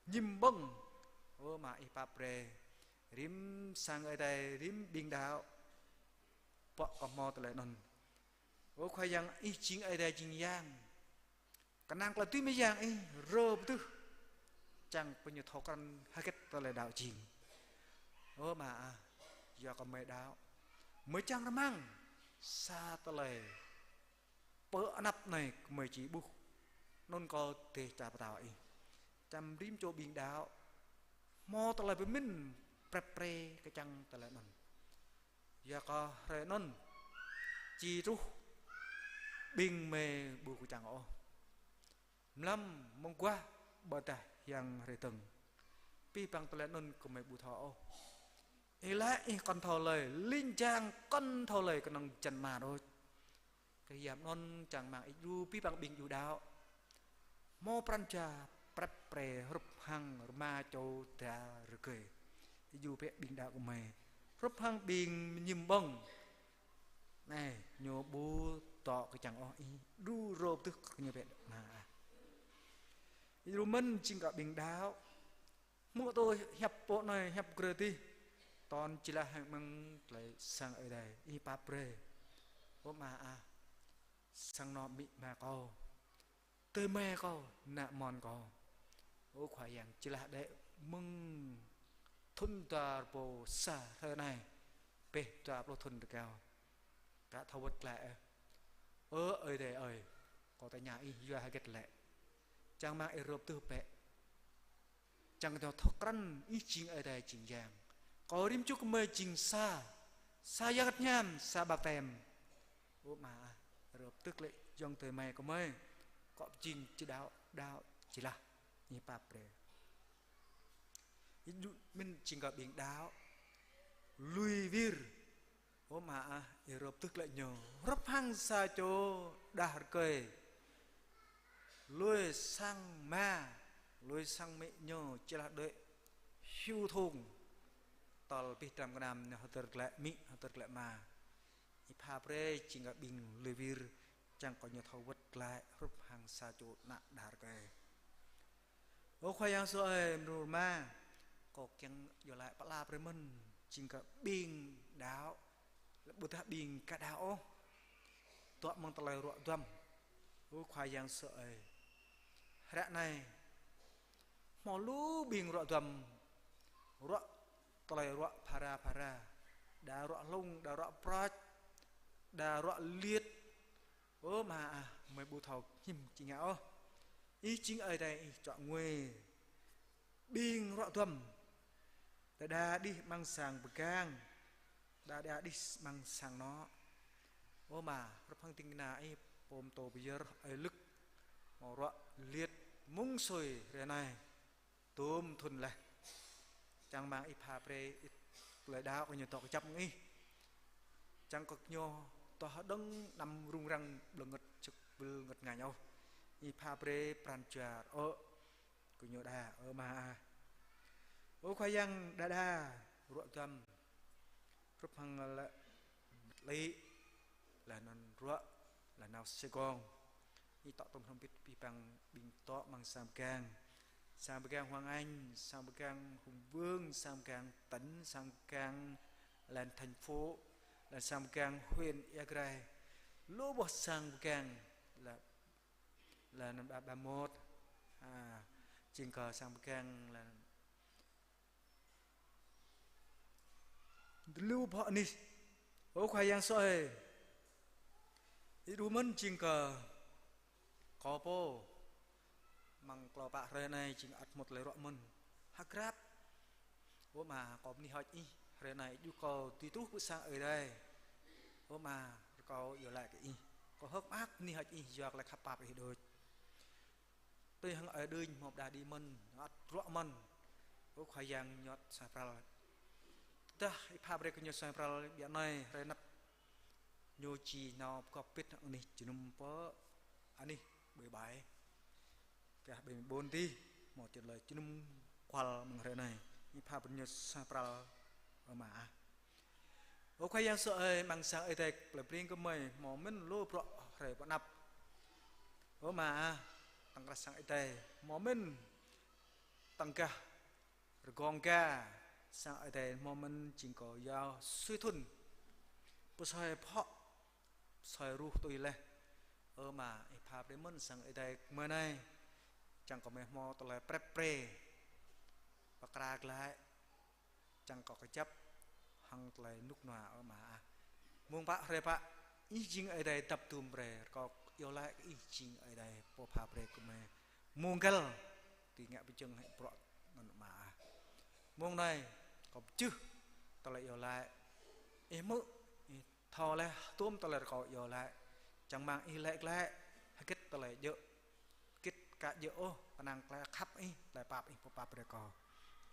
nhim bông ô mà ipa pre rim sang ở đây rim bình đạo bọ cọp mò từ lại nон ô khoai yang y chính ở đây chính yang cái năng là tuy mấy yang ấy rơ tư chẳng bao nhiêu thọ căn hai cái từ lại đạo chính ô mà giờ còn mấy đạo mới chẳng nó mang xa từ lại bỡ nắp này mới chỉ bu nôn có thể trả tạo ấy chăm rim cho bình đạo mò từ lại với mình pre cái chăng từ lại nон giờ có rồi nôn chi ru bình mê bu của chàng ô lâm mong qua bờ ta yang rề từng pi bằng từ lại nôn của mày bu thọ ô ấy lại con thò lời linh trang con thò lời con năng trần mà thôi cái giảm non chẳng mang ít ru pi bằng bình dù đạo mò prancha pre hấp hăng ma châu ta rồi cười dù bé bình đạo của mày hấp hăng bình nhìm bông này nhô bu tọ cái chẳng o ý đu rộp tức như vậy mà dù mình chính cả bình đạo mua tôi hẹp bộ này hẹp cười ti toàn chỉ là hàng măng lại sang ở đây y pa pre có mà sang nọ bị mà co tơi mê co nạ mòn co ô khoai yang chỉ là để mừng thun ta bộ xa thế này pe ta bộ thun được cao cả thâu vật lại ơi để ơi có tại nhà y do hai cái lệ chẳng mang Europe từ pe chẳng theo thóc rắn y chính ở đây chính giang có rim chúc mê chính xa xa giác nhàn xa bạc tèm ô mà Europe tức lệ dòng thời mày có mê có chính chỉ đạo chỉ là như pa pre mình chính có biển đạo lui vir ô mà Europe tức lại nhờ rấp hăng xa chỗ đà cười lui sang ma lui sang mẹ nhờ chỉ là đợi hiu thùng tàu bị trầm cái nam họ tự lại mỹ họ tự lại mà ipa pre chính có biển lui vir chẳng có nhiều thâu vật lại rấp hăng xa chỗ nặng đà cười ô khoai yang số em rồi mà có chẳng giờ lại bắt la pre mình chính có biển đạo bữa ta bình cả đạo tọa mong ta lời ruộng dâm ô khoai yang sợ rạ này mò lú bình ruộng dâm ruộng ta lời ruộng para đà ruộng lung đà ruộng prach đà ruộng liệt ô mà mấy bù thầu nhìm chị ngạo ý chính ở đây chọn nguê bình ruộng dâm đà đi mang sàng bực gang đã đi mang sang nó ô mà rất phong tinh na ấy bom tổ bây giờ ấy lực màu rọ liệt mung sôi thế này tôm thuần lại chẳng mang ít hà pre lời đào của nhiều tộc chấp nghĩ chẳng có nhô tòa đông nằm rung răng lưng ngật trực ngật ngài nhau ít hà pre prancha ô của nhiều đà ô mà ô khoai yang đa ruộng cầm rút hăng là lấy là non ruộng là nào xe con đi tọt tôm không biết bị bằng bình tọt bằng sam càng Hoàng Anh sam càng Hùng Vương sam càng Tấn sam càng là thành phố là sam càng huyện Yagrai lô bọt sam càng là năm 31 trên cờ sam càng là lưu họ nít ô khoai yang soi ít đu mân chinh cờ có po mang cò bạc rồi này chinh ắt một lời rọ mân hắc ráp ô mà có ni hỏi y rồi này du cầu tí tú cũng sang ở đây ô mà có giờ lại cái y có hớp ác ni hỏi y giọt lại khắp bạc thì đôi tôi hăng ở đây một đà đi mân ắt rọ mân ô khoai yang nhọt sa pral ta ipa bre kunyo sang pral biar này rồi nắp nhô chi nào có biết này chỉ nôm po anh đi bưởi bài cả bưởi bốn tí một chuyện lời chỉ nôm qual bằng rồi này ipa kunyo sang pral mà ô khoai yang sợ bằng sang ấy đây là riêng của mày mỏ mình lô pro rồi bắt nắp ô mà tăng ra sang ấy đây mỏ mình tăng ca rồi gong ca sang ở đây mà mình chỉ có giao suy thuần bữa sau họ soi ruột tôi lên mà pháp để mình sang ở đây mới này chẳng có mấy mò tôi lại pre và cà lại chẳng có cái chấp hằng lại nút nọ mà muôn bác rồi bác ý chính ở đây tập trung về có yêu lại ý chính ở đây bộ pháp về của mình muôn cái thì nghe bên chân hãy bọt mà muôn này có chứ tôi lại yêu lại em mơ thò lại tôm tôi lại có yêu lại chẳng mang ý lại hay kết tôi lại dỡ kết cả dỡ năng lại khắp ý lại bạp ý bộ pháp về có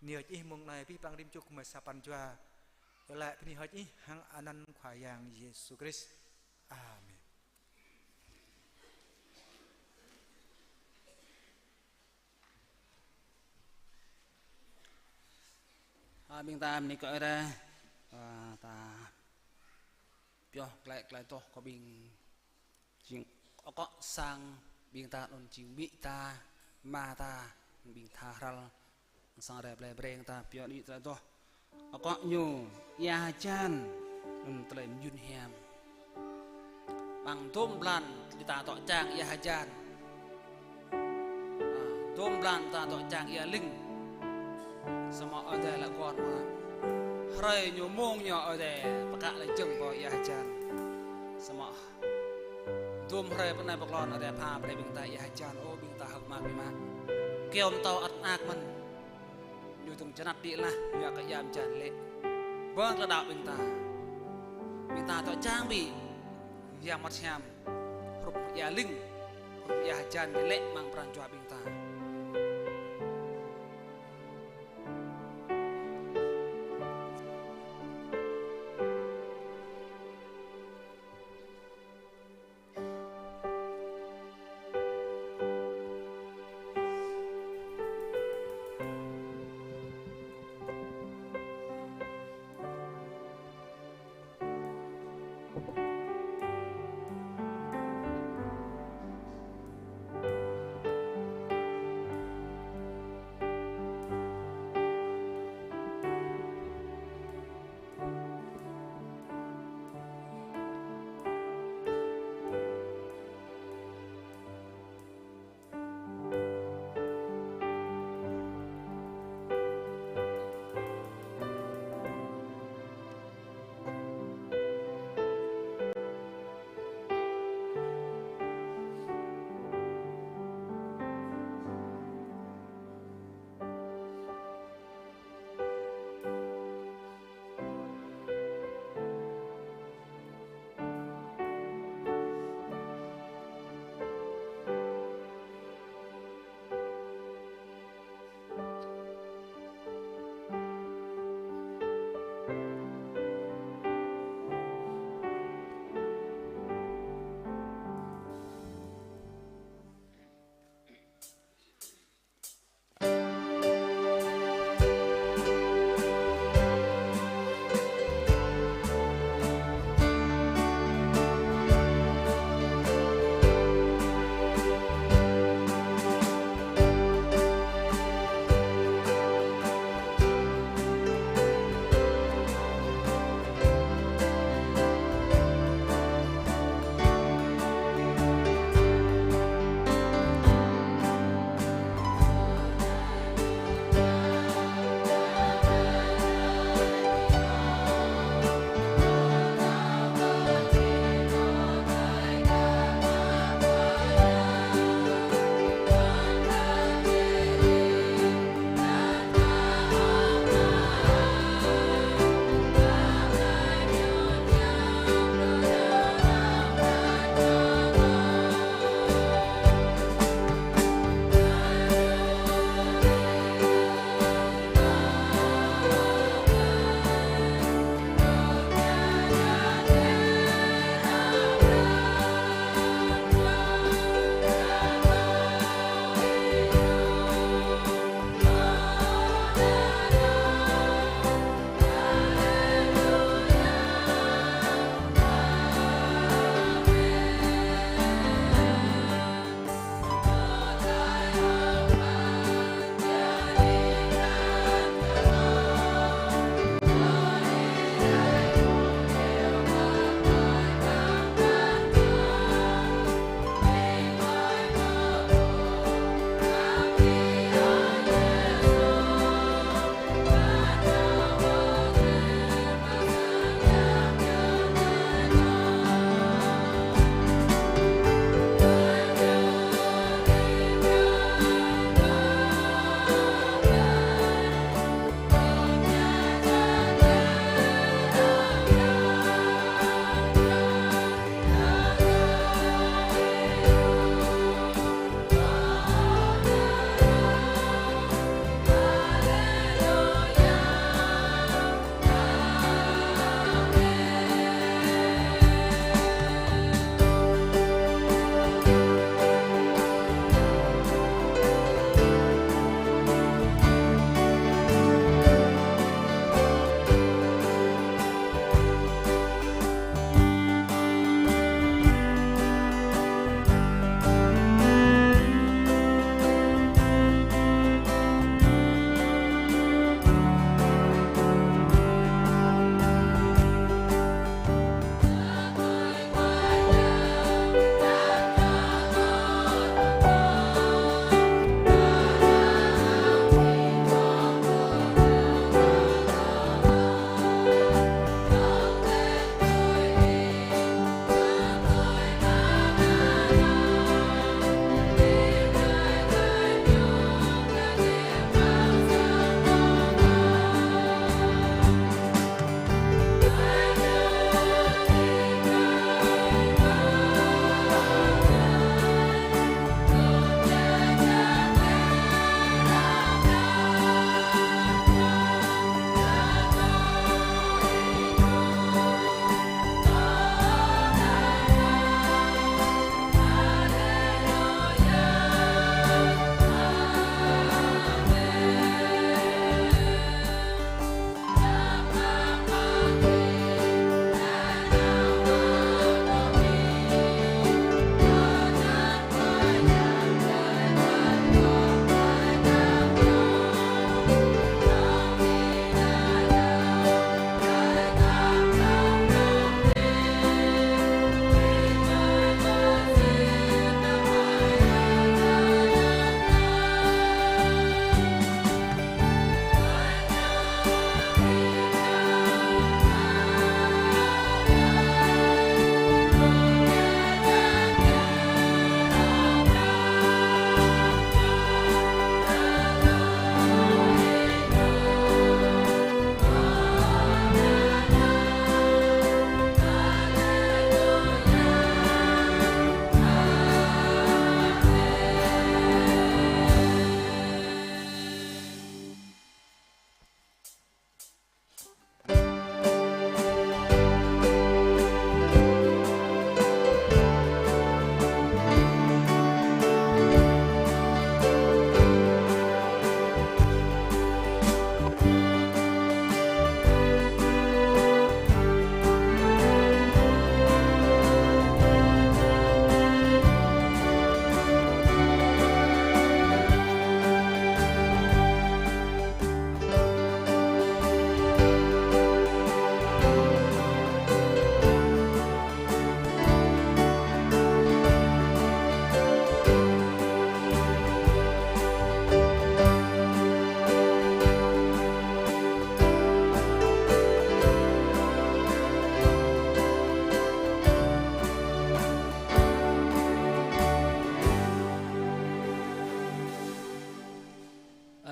nhiều ý muôn này vi bằng đêm chúc mà sapan chua lại cái hỏi ý hằng anan khỏe yang Jesus Christ Amen. Mình ta mình gọi ra ta biểu lại to có bình chuyện có sang bình ta ôn chuyện bị ta mà ta bình tha ra sang đẹp lại bền ta biểu đi lại to có nhiều ya chan tụi yun hem bằng tôm lan ta tọa trang ya chan tôm lan ta tọa trang ya linh sama ở đây là con mà rồi nhiều mông nhỏ ở đây bác cả lại chừng vào ya chan sama tôm rồi bên này bác lon ở đây pha bên bình ta ya chan ô bình ta học mà bị mà kêu tàu ắt ác mìnhอยู่ตรงจันทร์ดีละอยากยามจันเละเบิ้งระดับเป็นตาต่อจ้างบียามมัดแฮมรูปยาลิงรูปยาจันเละมังปรันจวบเป็นตา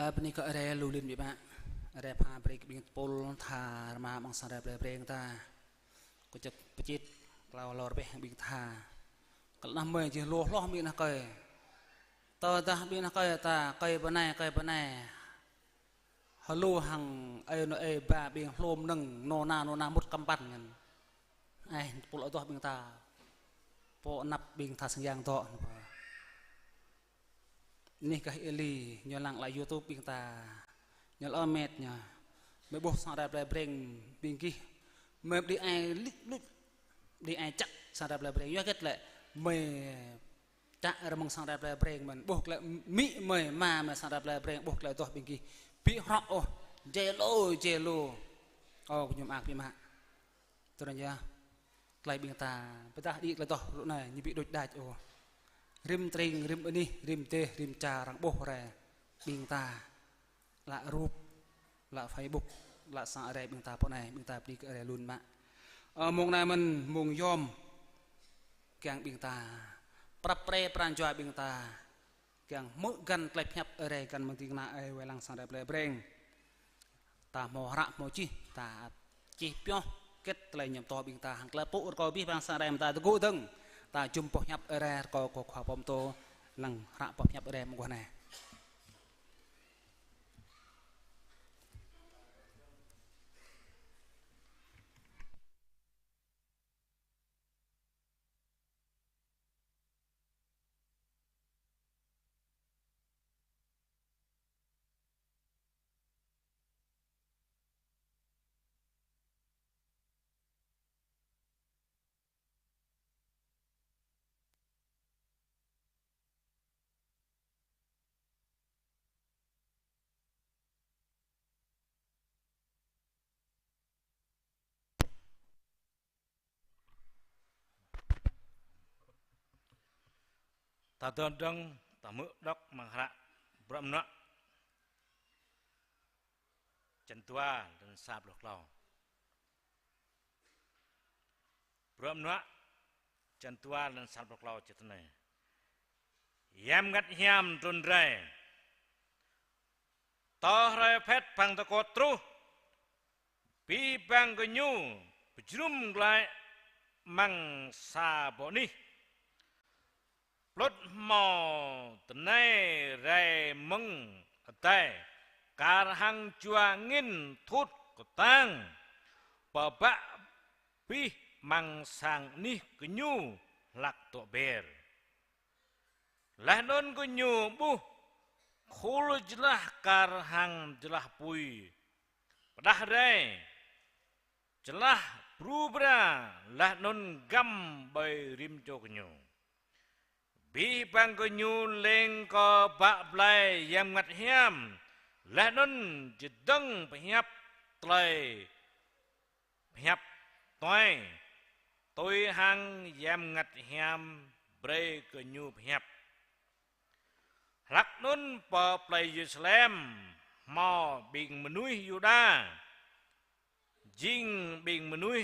bên này có ở lưu liên bị bạn ở pha bê bên pol thà mà bằng sàn đẹp bê ta có chụp chít lao bê bên thà cái năm mươi chỉ lúa lúa bên nào cây tơ ta bên nào cây ta cây bên này họ lưu hàng ai nó ai ba bên lôm nâng nô na một cam bát ngân ai pol ở đó bên ta po nắp bên thà sang giang toนี่ก็เอลีย้อนหลังไลฟ์ยูทูบปิงตาย้อนเมดเนี่ยไม่บอกสารแบบเบรงปิงกี้ไม่ดีไอลิดดีไอจักสารแบบเบรงย้อนก็เลยไม่จักระมังสารแบบเบรงมันบอกเลยมิไม่มาสารแบบเบรงบอกเลยตัวปิงกี้ปีฮอกโอเจโลโอ้คุณยมอากพี่มาตัวนั้นยังไลฟ์ปิงตาไปตาดีเลยตัวรุ่นไหนยี่ปีโดดได้โอริมตริงริมอันนี้ริมเตริมจารังโบแรบิงตาละรูปละไฟบุกละสังอะไรบิงตาพวกไหนบิงตาปีกอะไรลุนมะมงนายมันมงยอมแกงบิงตาปรับเปรย์ปรานจอยบิงตาแกงมึกกันกลายพับอะไรกันบางทีน่าไอเวลังสังอะไรเปร่งตาโมระโมจิตาจีเปียวเก็ตอะไรยำต่อบิงตาหังกระปุกก็บิบางสังอะไรบิงตาตะกู้ตึงตาจุ่มปอกยับแร่ก็ขวาปมโตหลังระปอกยับแร่มกว่าไหนta đơn đăng ta mượn đốc mang hạ bẩm nọ chân tua dan sab lok lau bẩm nọ chân tua dan sab lok lau chết này yam ngắt yam tuần ray to ray phết phang ta cột tru pi bang cái nhu bjrum lại mang sa bỏ ni lót mò tận này ray mưng tay cả hàng chua nghìn thút của tang bà bạ pi mang sang ni cái nhu lạc tổ bèr là non cái nhu bu khul jelah cả hàng jelah pui dah ray jelah berubah là non gam bay rim cho cái nhu bi bang ko nyu leng ko ba blai yam ngat hiam la non jidang phap tlai phap toi tôi hang yam ngat hiam bre ko nyu phap lak non pa plai Jerusalem mo bing menui Yuda jing bing menui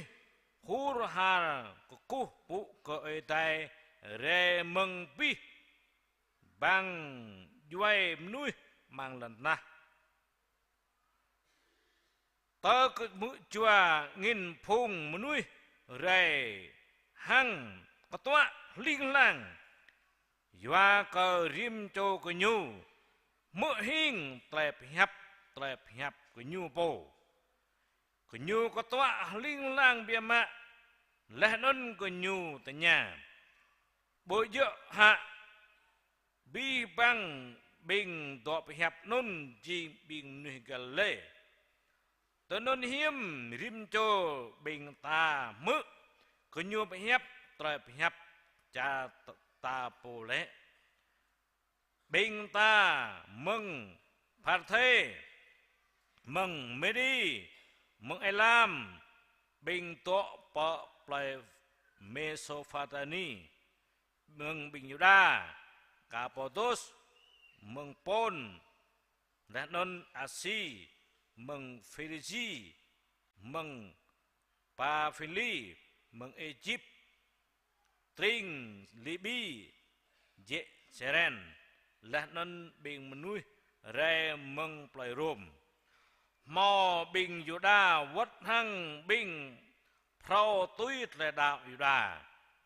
hur har ko ku pu ko tai re mừng pi bang duai nuôi mang lần na tơ cái mũi chua nghìn phung nuôi re hăng có toa linh lang doa cờ rim cho cái nhu mỡ hình tẹp hẹp cái nhu bồ cái nhu có toa linh lang bia mạ lẽ non cái nhu tại nhà bội dựa hạ bi băng bình tọa hẹp nôn chi bình nuôi gà lê tớ nôn hiếm rim cho bình ta mự có nhu bị hẹp trời bị hẹp cha ta bồ lễ bình ta mừng phạt thế mừng mê đi mừng ai làm bình tọa bọ plei Mesofatani mừng bình Yuda Kapotos mừng Pon non Asi mừng Philisi mừng Paphili mừng Egypt Tring Libi Seren non bình nuôi rê mừng plei rùm mò bình Yuda vất hăng bình prao túi lệ đạo Yuda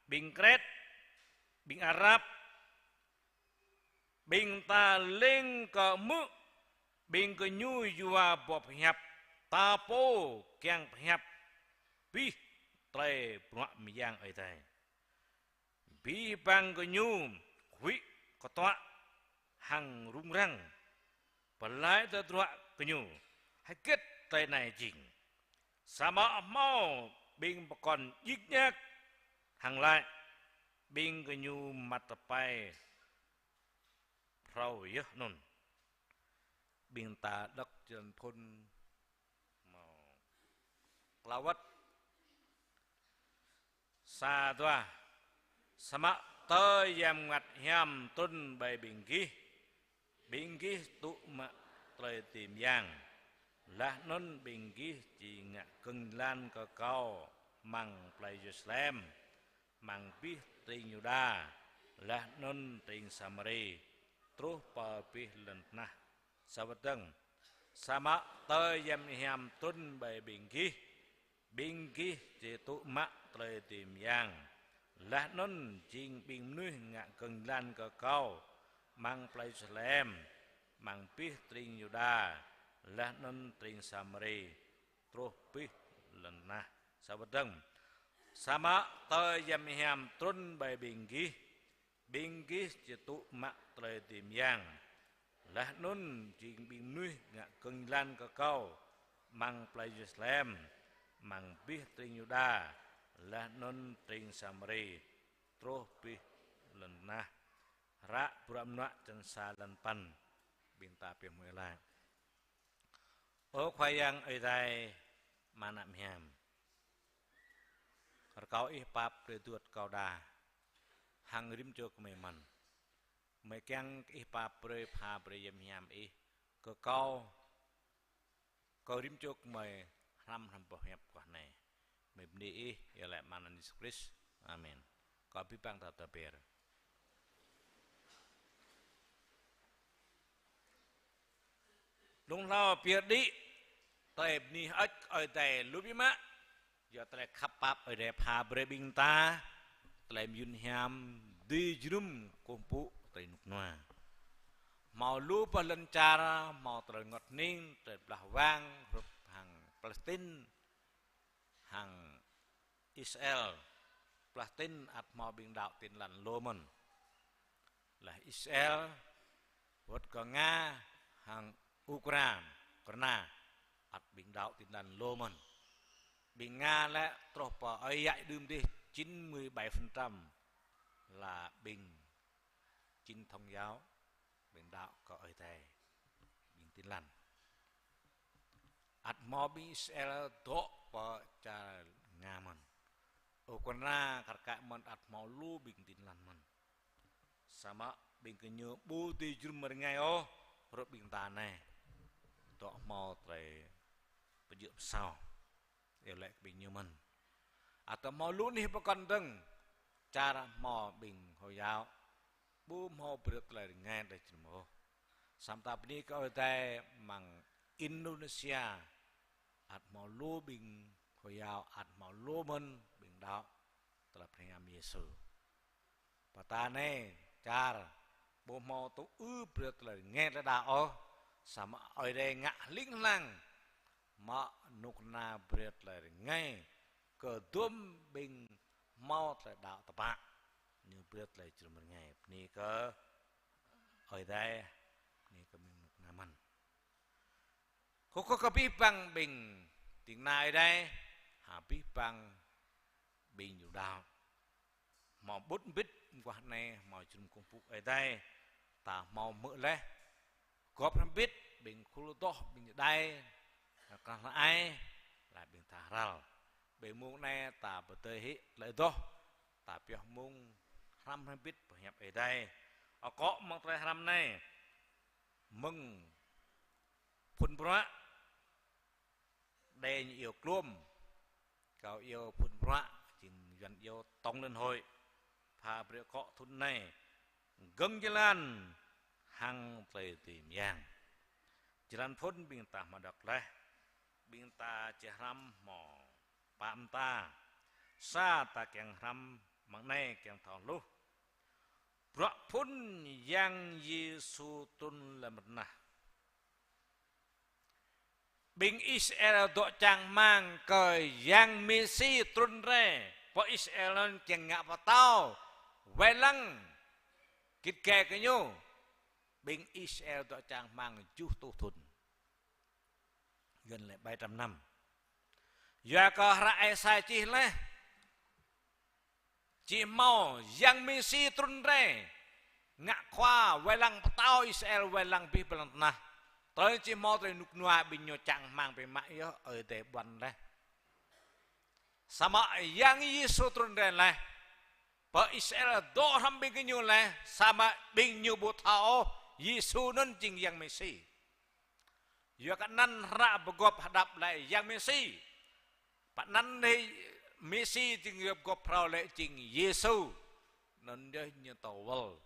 bình Crét bình Arab bình ta lên cờ mức bình cờ nhu Yua bọp hẹp ta po kiang hẹp bi tre bọa mi yang ở đây bi bang cờ nhu quý có toa hằng rung răng và lái tới toa cờ nhu hay kết tay này chỉnh sa mã mau bình còn ít nhắc hàng lại bình cờ nhu mặt bay rau yết nôn bình ta đắc chân phun màu lao vắt xa toa sama tơ yam ngặt hiam tuân bày bình ký tụ mạ trời tìm giang là nôn bình ký chỉ ngạ cưng lan cờ cao mang play Jerusalem mang pi tình Yuda là nôn tình Samari terus papi lentna sabateng sama tayam hiam tun bay bingki cetu mak tre tim yang lah non jing bing nuih ngak keng lan ke kau mang play Jerusalem mang pi tring Yuda lah non tring Samari terus pi lentna sabateng sama tayam hiam tun bay bingki cetu mak tre tim yang lah nun jing bing nuih ngak keng lan ke kau mang play Jerusalem mang pi tring Yuda lah nun tring Samari terus pi lenah ra buram nak chen sa lan pan bing ta pi mui lai ô khoai yang ai dai mana miam kau ih pap de tuat kau da hang rim cho ke man mấy keng ih pap pre pha pre yam yam ih ke kau rim cho mày ram po hep kwa này mày bni ih ya la manan Yesus Kristus amen kau pipang ta ber lung lao pia di tai ni ach oi tai lubima ya tai khap pap oi de pha pre bing ta tai yun hiam di jrum kompu tai nuk noa mau lu palencara mau terengot ning terbelah wang rup hang Palestin hang Israel Palestin at mau bing đạo tin lành Loman là Israel vượt cả Nga hang Ukraine karena at bing đạo tin lành Loman bing Nga lại tropa ai dạy đêm đi 97% là bình chính thông giáo bình đạo có ở đây bình tin lành at mò bình Israel to và cha Nga mình Ukraine karka mình at mò lu bình tin lành mình sama bình cái nhớ bu ti chum mer ngai o rồi bình ta này to mò trời bây giờ sao đều lại bình như mình atau mau lu nih pekan deng cara mau bing hoyao bu mau berat lai ngai da cimo samta ni ka tai mang Indonesia at mau lu bing hoyao at mau lu men bing đạo telah pengam Yesus patane cara bu mau tu berat lai ngai da đạo sama oi de ngak ling lang ma nukna berat lai ngai cờ đốm bình mau lại đạo tập bạn như biết lại chỉ một ngày ni cơ ở đây ni cơ mình nam ăn có biết bằng bình tiếng này đây hà biết bằng bình nhiều đạo mà bút biết qua này mà chúng công phu ở đây ta mau mượn lấy góp làm biết bình khu to bình đây còn là ai là bình thả rào bề mông này ta bờ tây hết lại đó ta biết mông ham hay biết bảo hiệp ở đây có mang tay ham này mừng phun bra đây nhiều clum cậu yêu phun bra chừng gần yêu tông lên hội pha bữa cọ thun này gâng jalan hang tây tìm giang jalan pun bintah madak leh bintah jahram mo pamta sa tak yang ram mengenai yang tahu brak pun yang Yesus tun lemernah Bing Israel dok chang mang ke yang Messi trun re po Israel chang ngak patau welang kit ke kenyo Bing Israel dok chang mang juh tu thun gần lại 700 năm giờ có ra sai chi le chỉ mau yang Messi trun re ngak khoa welang patau Israel welang pi pelan tới chỉ mò tới nục noa bình nhọ chẳng mang về mãi ở để bắn đây, sama yang Yesus turun dari lah, pa Israel do ham bình nhọ lah, sama bình nhọ bút thao Yesus non jing yang Messi, ia kan nan ra begop hadap lại yang Messi, pak nan đây Messi jing begop prau lại jing Yesus, non dia như tawal.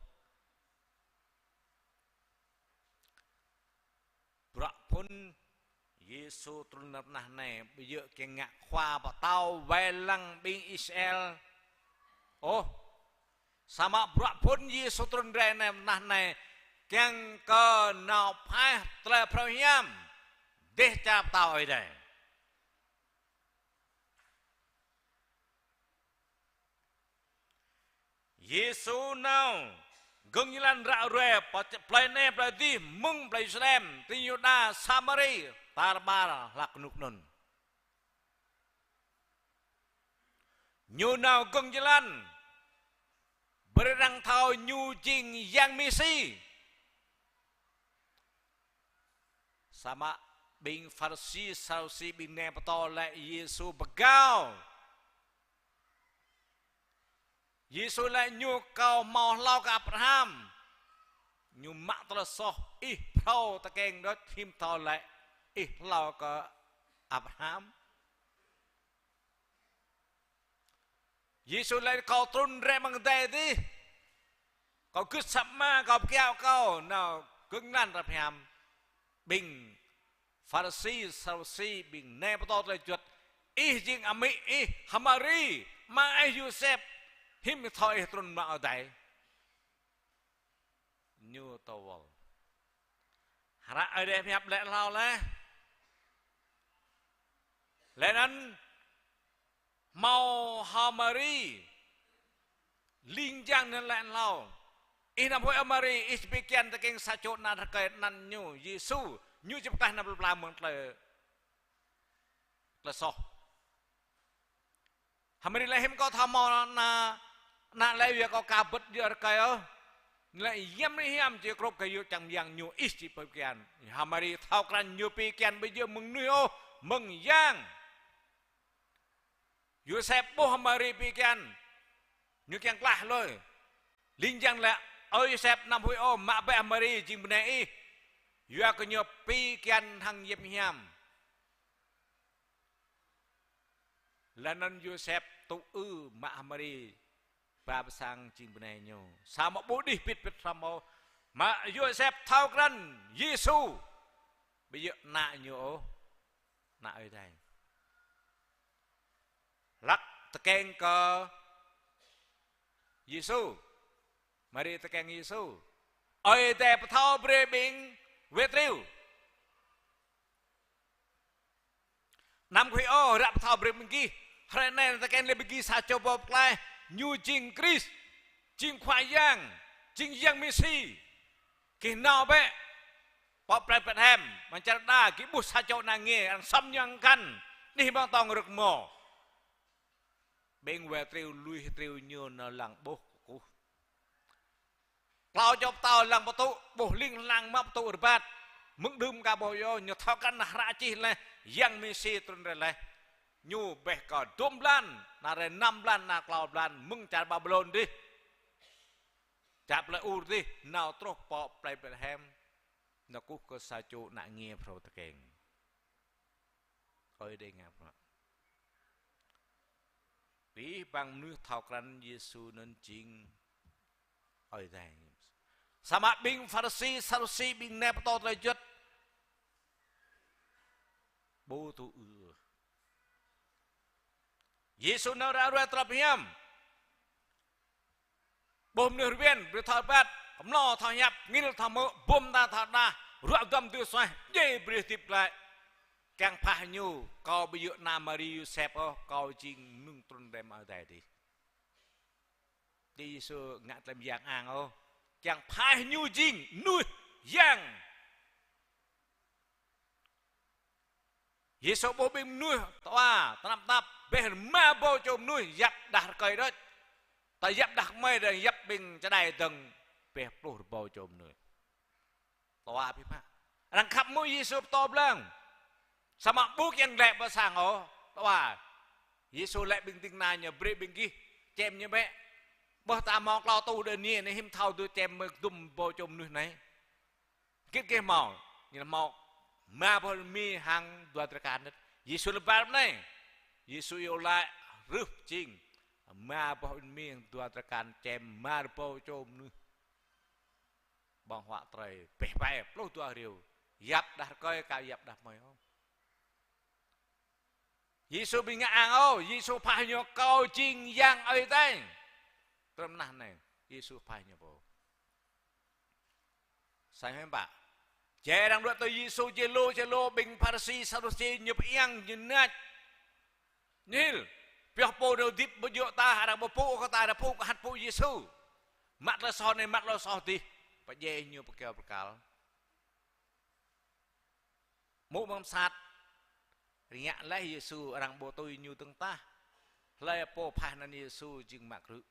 Brak pun Yesus turun pernah naik bijak kengak khua patau welang bing Israel oh sama brak pun Yesus turun dari pernah naik keng ke nau phai tle prayam deh cap tau ai đây Yesus nau Genggilan rak-rue, play ne play di, mung play Islam, Yuda Samari, tarbar lak nuknun. Nyunau genggilan, berang tau nyu jing yang misi. Sama bing Farsi, Sausi bing ne patol le Yesus begau. Yesus lại nhu cầu màu lau cả Abraham nhu mắc tao so ít thâu ta keng đó phim tao lại ít lau cả Abraham Yesus lại cầu trôn rẽ bằng tay đi cầu cứ sắp ma cầu keo cầu nào cứng lăn Abraham bình Pharisee Sausi bình ne bắt tao lại chuột ít jing ami ít Hamari ma ai Yosef him thoi trun ma dai như tawal hara ở đây phép lẽ lao lẽ lẽนั้นmau hamari linh giang nên lẽ lao ina boy amari ispikian taking sacho na kai nan nyu Yesu nyu chiptah na bla mong tle so hamari lahim ko thamo na lại việc có cả bật giờ cái lại yếm đi yếm chỉ có cái chẳng yang nhiều ít chỉ phải kian hamari thao can nhiều pi kian bây giờ mừng nuôi ô mừng yang Yosef bo hamari pi kian nhiều kian lah lôi linh yang là ôi Yosef năm hồi ô mạ bé hamari chính bên này ya có nhiều pi kian hằng yếm yếm là nên Yosef tụ mạ hamari Bab sang jing benai nyo sama bodi pit samo ma Yosef thao kran Yesu bây giờ nạ nyo nạ ở đây lắc tekeng ke Yesu mari tekeng Yesu oi te thao bre bing vetriu nam khui o rap thao bre bing ki hrenen tekeng le bigi sa chobo plai nhu jing Chris jing khoai yang Messi ki nào be pop Bethlehem Manchada ki bus sacho na nge ang sam yang kan ni bang tong rực mo bên về triều lui triều nhiều na lang bo ku lao chop tao lang batu bo ling lang ma batu urbat mung dum ka bo yo nyo thao kan na ra chi le yang Messi trun re le nhu beh ka dom blan na re 5 blan na cloud blan mung cha Babylon đi chap le ur đi nào trok po Bethlehem nó cũng có sa chu na nghe pro ta keng oi đây ngap bí bằng nước thao kran Yesu nên chính oi đây sama bing Pharisee Sadducee bing ne to le jut bố tu ư Giêsu nào ra ra tập hiểm bom nửa viên với thọ bát cầm lo thọ nhập nghĩ thọ mơ bom ta thọ đa rượu tâm tiêu xoay dây bìa tiếp lại càng phá nhu câu bây giờ nam Maria Yusef câu chinh nung trôn đem ở đây đi Giêsu ngã làm dạng ang ô càng phá nhu chinh nuôi giang Giêsu bố bim nuôi toa ta nằm tập bên ma bố chôm nuôi dập đặt cây đó ta dập đặt mây rồi dập bình cho đầy từng bẹp lô bố chôm nuôi toa biết mà rằng khắp mũi Giêsu to lên sama bố yang lẹ vào sang ô toa Giêsu lẹ bình tinh này nhờ bê bình kia chém như vậy bố ta mong lo tu đơn nhiên này hiểm thao tôi chém mà đùm bố chôm nuôi này cái màu như là màu ma bố mi hàng đoạt ra cả Giêsu là bảo này Giêsu yêu lại rước chinh ma bố mi đoạt ra cả chém ma bố chôm nuôi bằng họa trời bể bể lâu tua riu dập đặt coi cả dập đặt mày không Giêsu bị ngã ô Giêsu phải nhớ câu chinh giang ấy đây trong năm này Giêsu phải nhớ bố sai mấy bạn trẻ đang đuổi tới Giêsu chê lô bình Pharisee Sadducee nhập yang như nát nil việc bố đầu tiếp bố dựa ta hà đang bố phụ có ta đã phụ hạt phụ Giêsu mặt là so này mặt là so thì phải dễ nhiều kêu bekal mũ bom sát riak lah Yesus orang botoi nyu teng tah lai po phanan Yesus jing makru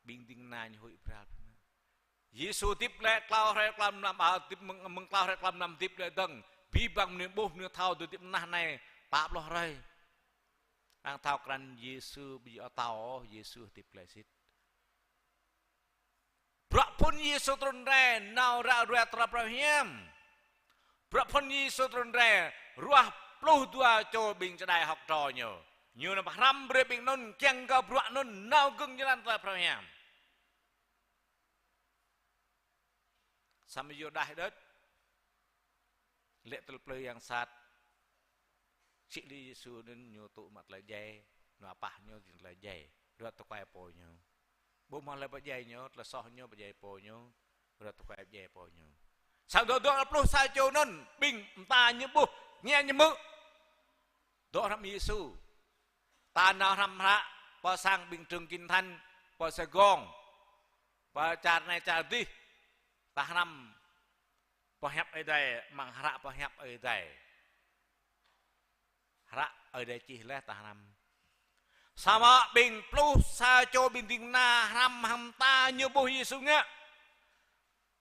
bing ding na hoi pral Yesus tiếp le klau reklam nam tiếp meng klau reklam nam tiếp le teng bi bang ne boh ne thao tu tiếp nah này tap loh rai đang thao kran Yesus bi tao Yesus tiếp le sitพระพนยีสุตรนแร่นาวราเรือตราประเฮียมพระพนยีสุตรนแร่รัวปลุกตัวโจบิงจะได้หอกจออยู่ในพรำเรือบิงนนเกียงกับพระนนนาวกึ่งยันตราประเฮียมสมัยโยได้เด็ดเละตะเปลือยอย่างสัตว์สิริยิสูนั้นโยตุมัดเลยใหญ่หน้าป่าโยจินเลยใหญ่เรือตะไคร้โปยโยbố mà lại bây giờ nhớ là so nhớ bây giờ bố nhớ rồi tụi bây giờ bố nhớ sao đó đó là sai châu nên bình ta như bố nghe như mơ đó là Giêsu ta nào làm hạ bỏ sang bình trường kinh thanh bỏ Sài Gòn bỏ chặt này chặt đi ta làm bỏ hẹp ở đây mang hạ bỏ hẹp ở đây hạ ở đây chỉ là ta làm sama bing plus sa cho bing ding na ram ham ta như bố Giêsu nghe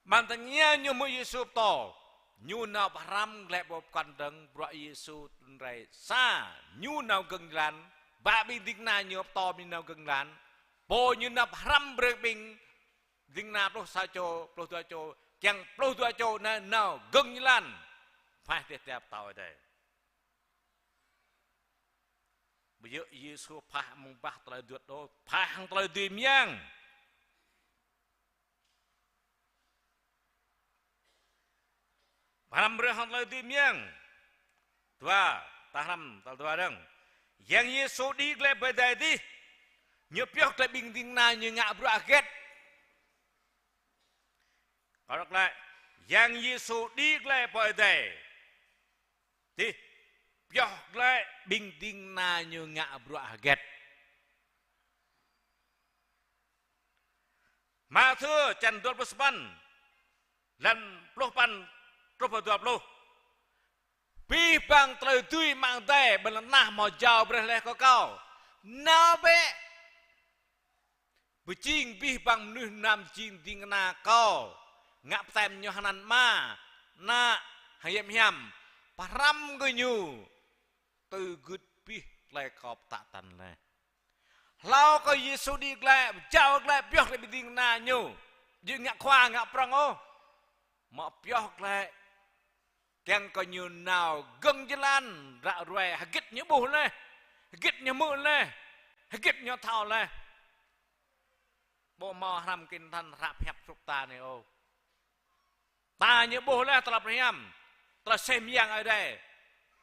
mantanya như bố Giêsu to như nào ram lẹ bố quan đấng bố Giêsu này sa như nào gần lán ba bing ding na như to bing nào gần lán bố như nào ram break bing ding na plus sa cho chẳng plus cho nào gần lán phải tiếp tiếp tao ở đây bây giờ Giêsu phá mong bác tới được đó phá hàng tới tìm nhang Baram berhang tới tìm nhang tua taham tal tua deng yang Giêsu đi lại bây giờ đi nhớ piok lại bình tĩnh na như ngã bữa ghét có đọc lại yang Giêsu đi lại bây giờ đi piok lại bình tĩnh na như ngã bữa ghét mà thưa Trần Tuấn Bosman lần Propan Propan pi bang trời tươi mang tè bên là na mò giàu bên là có cao na bé bữa chinh pi bang nữ nam chinh tiếng na cao ngap tem nyo hanan ma na hayam hiam param cái nhu từ gứt pi lại cọp tạ tần này lao có Giêsu đi lại chào lại piok lại tiếng na nhu như ngạ khoa ngạ prang ô mà piok lại keng có nhiều nào gần như lan rạ ròe hít như bù lên hít như mưa lên hít như thao lên bộ mò làm kinh thân rạp hẹp sụp ta này ô ta như bù lên tập hiểm ta xem yang ở đây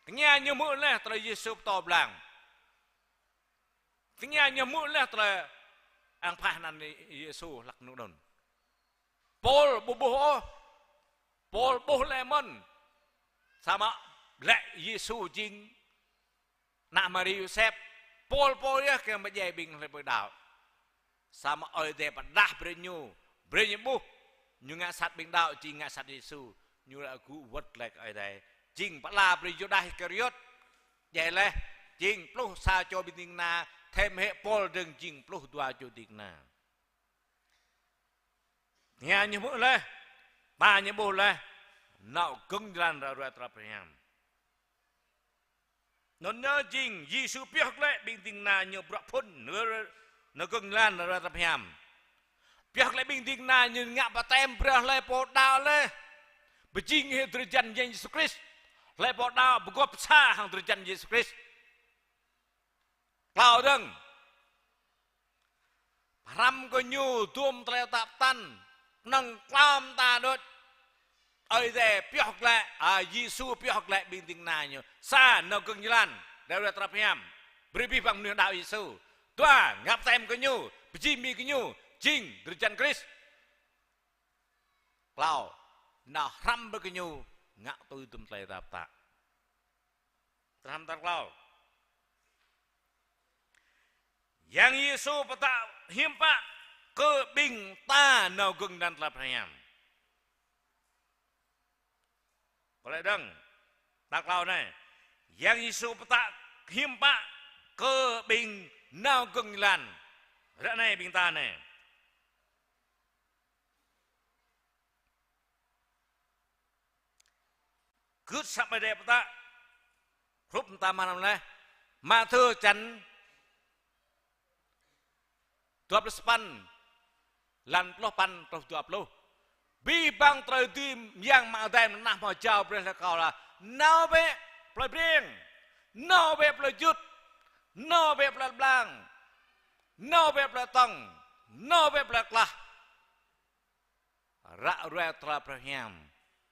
nghe như mũi lên từ Giêsu tọp làng nghe như mũi lên từ ang phai nan Giêsu lạc nụ đồn Paul bố lemon sama lệ Giêsu jing na Maria Joseph Paul ya ke majai bing le đảo sama oi de pada brenyu bu nyu nga sat bing đảo jing nga sat Giêsu nyu la ku wat lek oi dai jing pala Judas Iscariot vậy le jing pluh sa cho bing na thêm hệ Paul đừng jing pluh dua cho ding na nghe như mũi le ba như bồ le nạo cứng lan ra ra tra Abraham nó nhớ jing Giêsu biết le bình tình na như bọ phun nữa nó cứng lan ra ra Abraham biết le bình tình na như ngạ bà tem bra le po đào le bị jing hệ từ chân Giêsu Christ le po đào bị gọp xa hàng từ chân Giêsu Christ lao đừng ram có nhu tuom tre tạp tan nâng clam ta đốt ơi để piok lại Giêsu piok lại bình tình này nhở xa nó cưng như lan đều là tập em beri bằng nửa đạo Giêsu tua ngap tem cái nhu biji cái nhu jing từ chân Christ lao nào ram cái nhu ngạo tôi tụm tay tạp tạ ram tạc lao yang Giêsu patah hiểm pak ke bing ta nau geng dan telah perayaan. Boleh dong, tak lau này. Yang Giêsu patah hiểm pak ke bing nau geng lan. Rạ này bing ta này. Cứ sắp bài đẹp ta. Rúp ta mà nằm này. Mà thưa chắn 28 lan ploh pan ploh 20 bi bang trời tim yang mà đem nằm vào chào bên cao là nào bé ploy riêng nào bé ploy chút nào bé ploy blang nào bé ploy tông nào bé ploy lah ra ra tra Abraham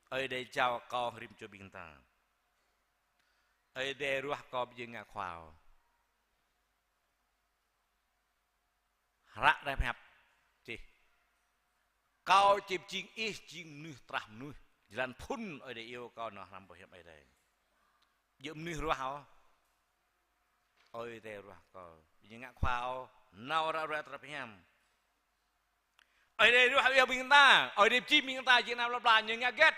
ở đây chào cao rim cho bình ta ở đây ruah cao bây ngã khoào ra đây hẹp chị cao chìm chinh ít chinh nuôi trảm nuôi lan phun ở đây yêu cao nó làm bảo hiểm ở đây dưỡng nuôi ruah hao ở đây ruah cao bây ngã khoào nào ra ra trảm hẹp ở đây ruah yêu bình ta ở đây chim bình ta chỉ làm lấp lại như ngã ghét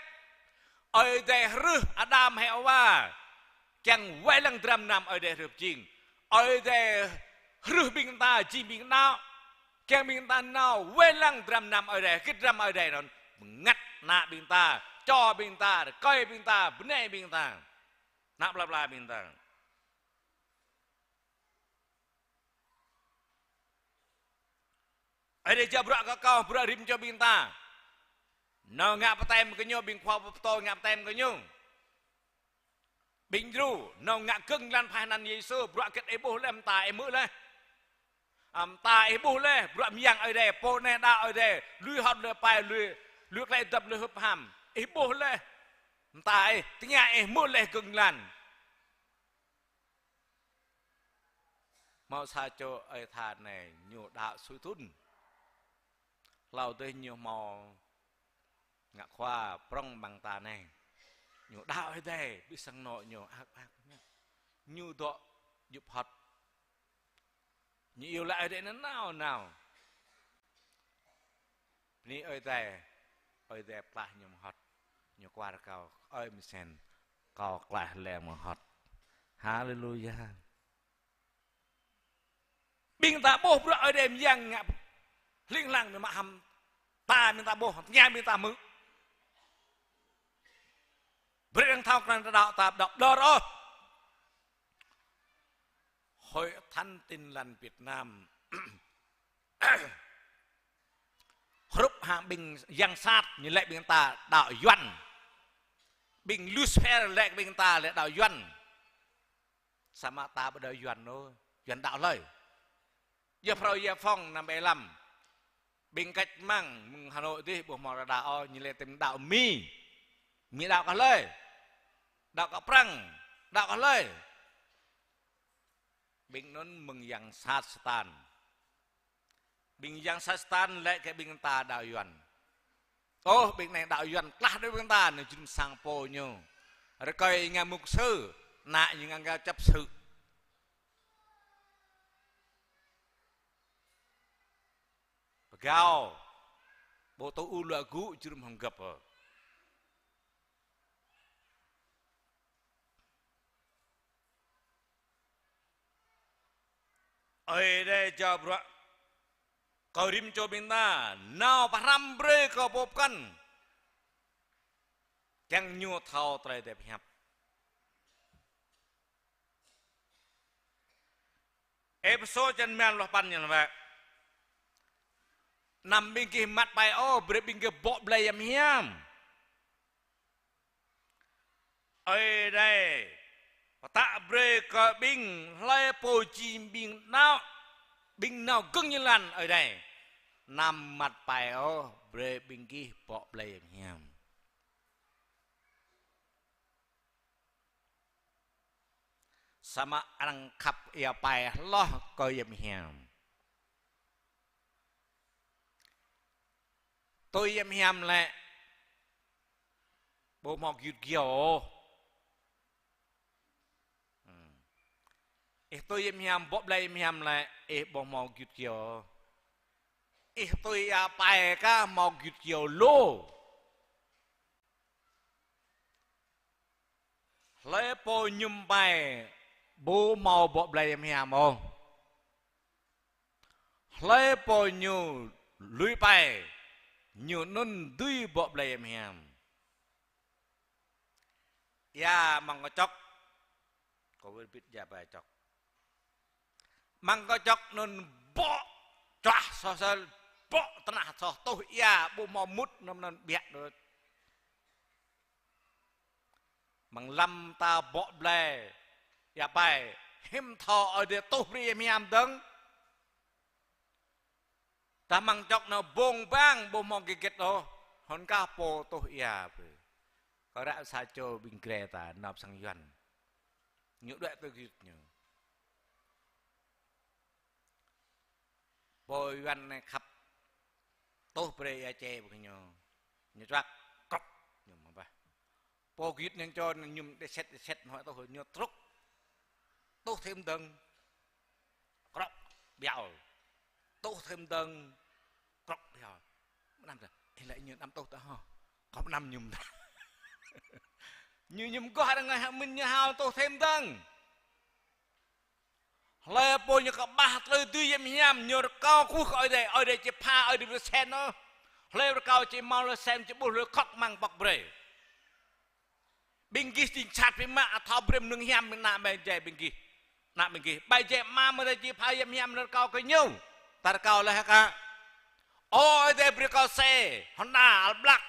ở đây rư Adam hay Hawa chẳng quay lăng trầm nằm ở đây rượp chinh ở đây rư bình ta chim bình nào Keng bình ta nào quên lăng đram nằm ở đây, cái đram ở đây nó ngắt nạ bình ta, cho bình ta, coi bình ta, vấn đề bình ta, nạp lặp lại bình ta. Ở đây cho bữa có câu, bữa rim cho bình ta, nó ngạp tem cái nhau bình khoa tôi ngạp tem cái nhau, bình ru, nó ngạp cưng lan phai nan Giêsu, bữa cái ấy bố làm ta em mưa lên. Ta bố lê bụi miang ở đây bố nè đa ở đây lui hot lui bài lui lại tập lui hấp hàm bố lê ta tiếng nhảy mua lê cưng lần mau xa cho ở thà này nhiều đạo suy thun lao tới nhiều màu ngạ khoa prong bằng ta này nhiều đạo ở đây biết sang nội nhiều ác như độ giúp hot nhiều lại đây nó nào ní ơi đây lại nhiều hot nhiều qua được cao ơi mình xem cao lại lẹ mà hot hallelujah bình ta bố bữa ở đây giang ngập linh lăng mà hầm ta mình ta bố nghe mình ta mừng bữa đang thao cần đạo ta đọc đó rồi Hội Thánh Tin Lành Việt Nam rút hàng bình giang sát như lệ bình ta đạo Doan bình Lucifer lệ bình ta lệ đạo Doan sama ta bắt đầu Doan nó Doan đạo lời giờ phơi giờ phong năm 75 bình cách mang Hà Nội đi buộc mò là đạo như lệ tìm đạo mi đạo cả lời đạo cả prang đạo có lời bình nón mừng yang sát stan bình yang sát stan lại cái bình ta đạo yuan ô bình này đạo yuan class đối bình ta nên chim sang po nhau rồi coi nghe mục sư nại nhưng nghe chấp sự gạo bộ tố u loại cũ chứ đừng hòng gặp ở ơi đây cho bro kau rim cho bên ta nào param bre kau bóp căn chẳng nhua thao trai đẹp hẹp episode chân men lo pan như vậy nằm bên kia mặt bài ô bre bên kia bóp play em hiam ơi đây tạ bre kau bing lai po chim bing nào cưng như lằn ở đây nằm mặt bài ô bre bên kia bóp play em hiam sama orang kap ia pai loh ko yem hiam tôi yem hiam lại bộ mọc yết kiều tôi yem hiam bóp lại yem hiam lại bộ mọc yết kiều tôi ia pai ka mọc yết kiều lô lấy po nhum pai bố màu bóp lại em hiam không lấy po nhu lùi bay nhu nôn đuôi bóp lại em hiam ya mang có chọc có biết ya bài chọc mang có chọc nôn bó chọa so so bó tana so tôi ya bố màu mút nôn bẹt rồi mang lâm ta bóp lại ya bài him thọ ở địa tu ri miam đấng ta mang chọc nó bông bang bông mong cái kết đó hòn cá po tu ya có đã sa cho bình kre ta nạp sang yuan những đoạn tôi ghi nhớ bồi yuan này khắp tu ri ya che bực nhớ như rắc cọc nhưng mà vậy po ghi nên cho nhung để set hỏi tôi hồi nhớ trúc tốt thêm tầng cọc béo tốt thêm tầng cọc béo năm rồi lại như năm tốt ta ho có năm nhung như nhung có hai ngày mình như hao tốt thêm tầng lại bồi như các ba lời tuy em nhầm nhờ cao khu khỏi đây ở đây chỉ pha ở đây sen nó lại cao chỉ mau là sen chỉ bù lưỡi khóc mang bọc bể bình ghi tình chặt với mạ thao bìm nương hiam mình nạm bên trái bình ghi nạp mình kì bài chế mà mới chỉ phải yếm yếm nó cao cái nhiêu ta cao là cả ôi đây bị cao xe Honda Black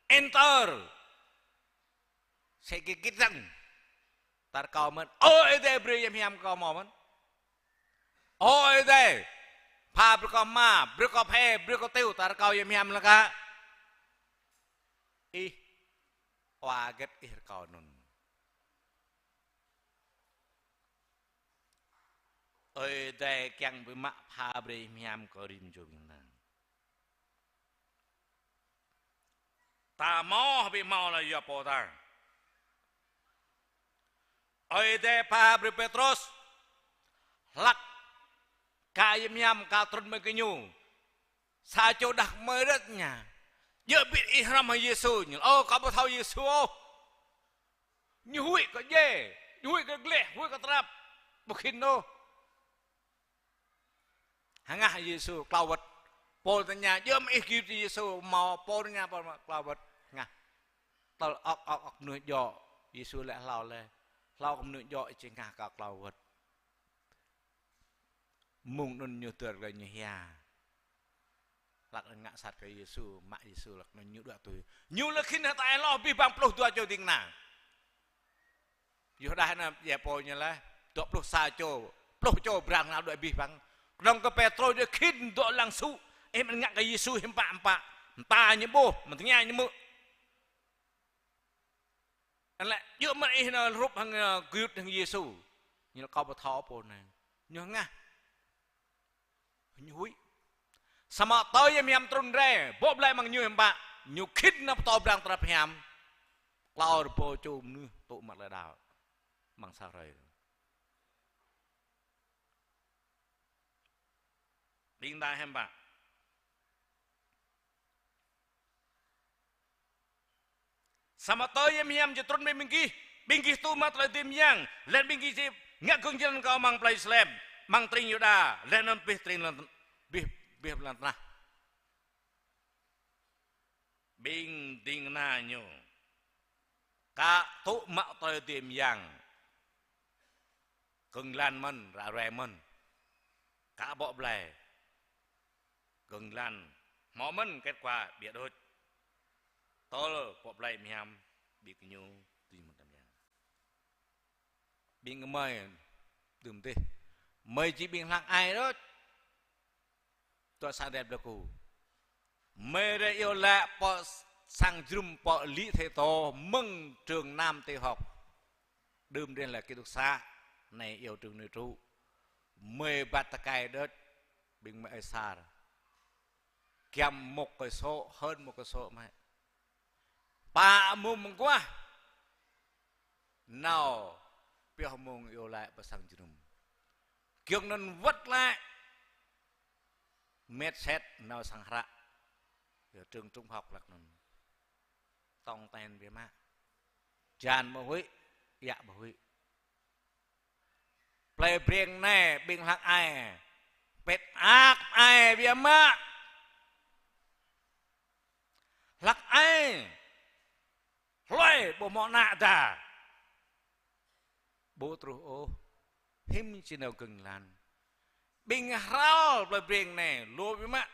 Enter xe cái răng ta cao mình ôi đây bị yếm yếm cao mỏ mình ôi đây pha bị cao ma bị cao phe bị cao tiêu ta cao yếm yếm là cả i hoa get i cao nun ơi đây chẳng bị mạ pha bề miam có rim cho mình nè ta mò bị mò là do po ta ơi đây pha bề Petrus lắc cái miam cả trốn mấy cái nhu sa cho đặc mới rất nhà giờ bị Ihram hay Giêsu nhưng có bao thâu Giêsu như hụi có dê hụi có lẹ hụi có trap một khi đâu hàng ngày Giêsu clau vật, Paul tanya nhà dơ mấy kêu Giêsu mò Paul tanya Paul clau vật, nghe, tao ọc nửa giọ Giêsu lại lau không nửa giọ trên ngà cả clau vật, mùng nôn nhiều tuyệt là nhiều hia, lạc là ngã sát cái Giêsu, mạ Giêsu lạc nó nhiều đoạn tuổi, nhiều là khi nào tại lo bị bằng ploh tua cho tiếng nào, Yuda na ya Paul như là, tụi ploh sa cho berang nào đợi bị bằng Rong ke Petro dia kin do langsung mình ngak ke Yesus empak ta nye bo mentenya nye mu anh lại dựa mà ý nó rụp hàng cứu thằng Giêsu như là có một thọ bộ này nhớ nga nhúi sao mà tới em trôn ra bộ lại bằng như em bạn nhiều khít nó to đang tập em lao được bộ chùm nữa tụ mặt là đào bằng sao rồi Đinh đại em bạn sama to em cho trốn bên kia tu mà lại tìm yang lên bên kia thì ngã cương chân cao mang play slam mang tring yoda lên non biết tring lên biết lan na bing ding na nyu cả tu mà lại tìm yang cương lan mình ra rè mình cả bộ play cương lan mỏ mình kết quả biệt đôi tôi bộ play miam bị cái nhu tìm một tầm yang bị cái mày đừng tê mày chỉ bị lạc ai đó tôi sang đẹp được cô mày đây yêu lạ bỏ sang dùm bỏ lý thế to mừng trường nam tây học đêm đến là kỹ thuật xa này yêu trường nơi trụ mày bắt ta cài đất bình mày xa rồi kèm một cái số hơn một cái số mày ba mùng quá nào bây mùng yêu lại và sang dùm kiếng nên vất lại mét xét nào sang rạ ở trường trung học là tòng tên về má tràn mà huy dạ mà huy play biếng này biếng lạc ai pet ác ai về má lạc ai loài bộ mọ nạ ta bố tru ô him chỉ nào cưng lan bình rau play biếng này lô về má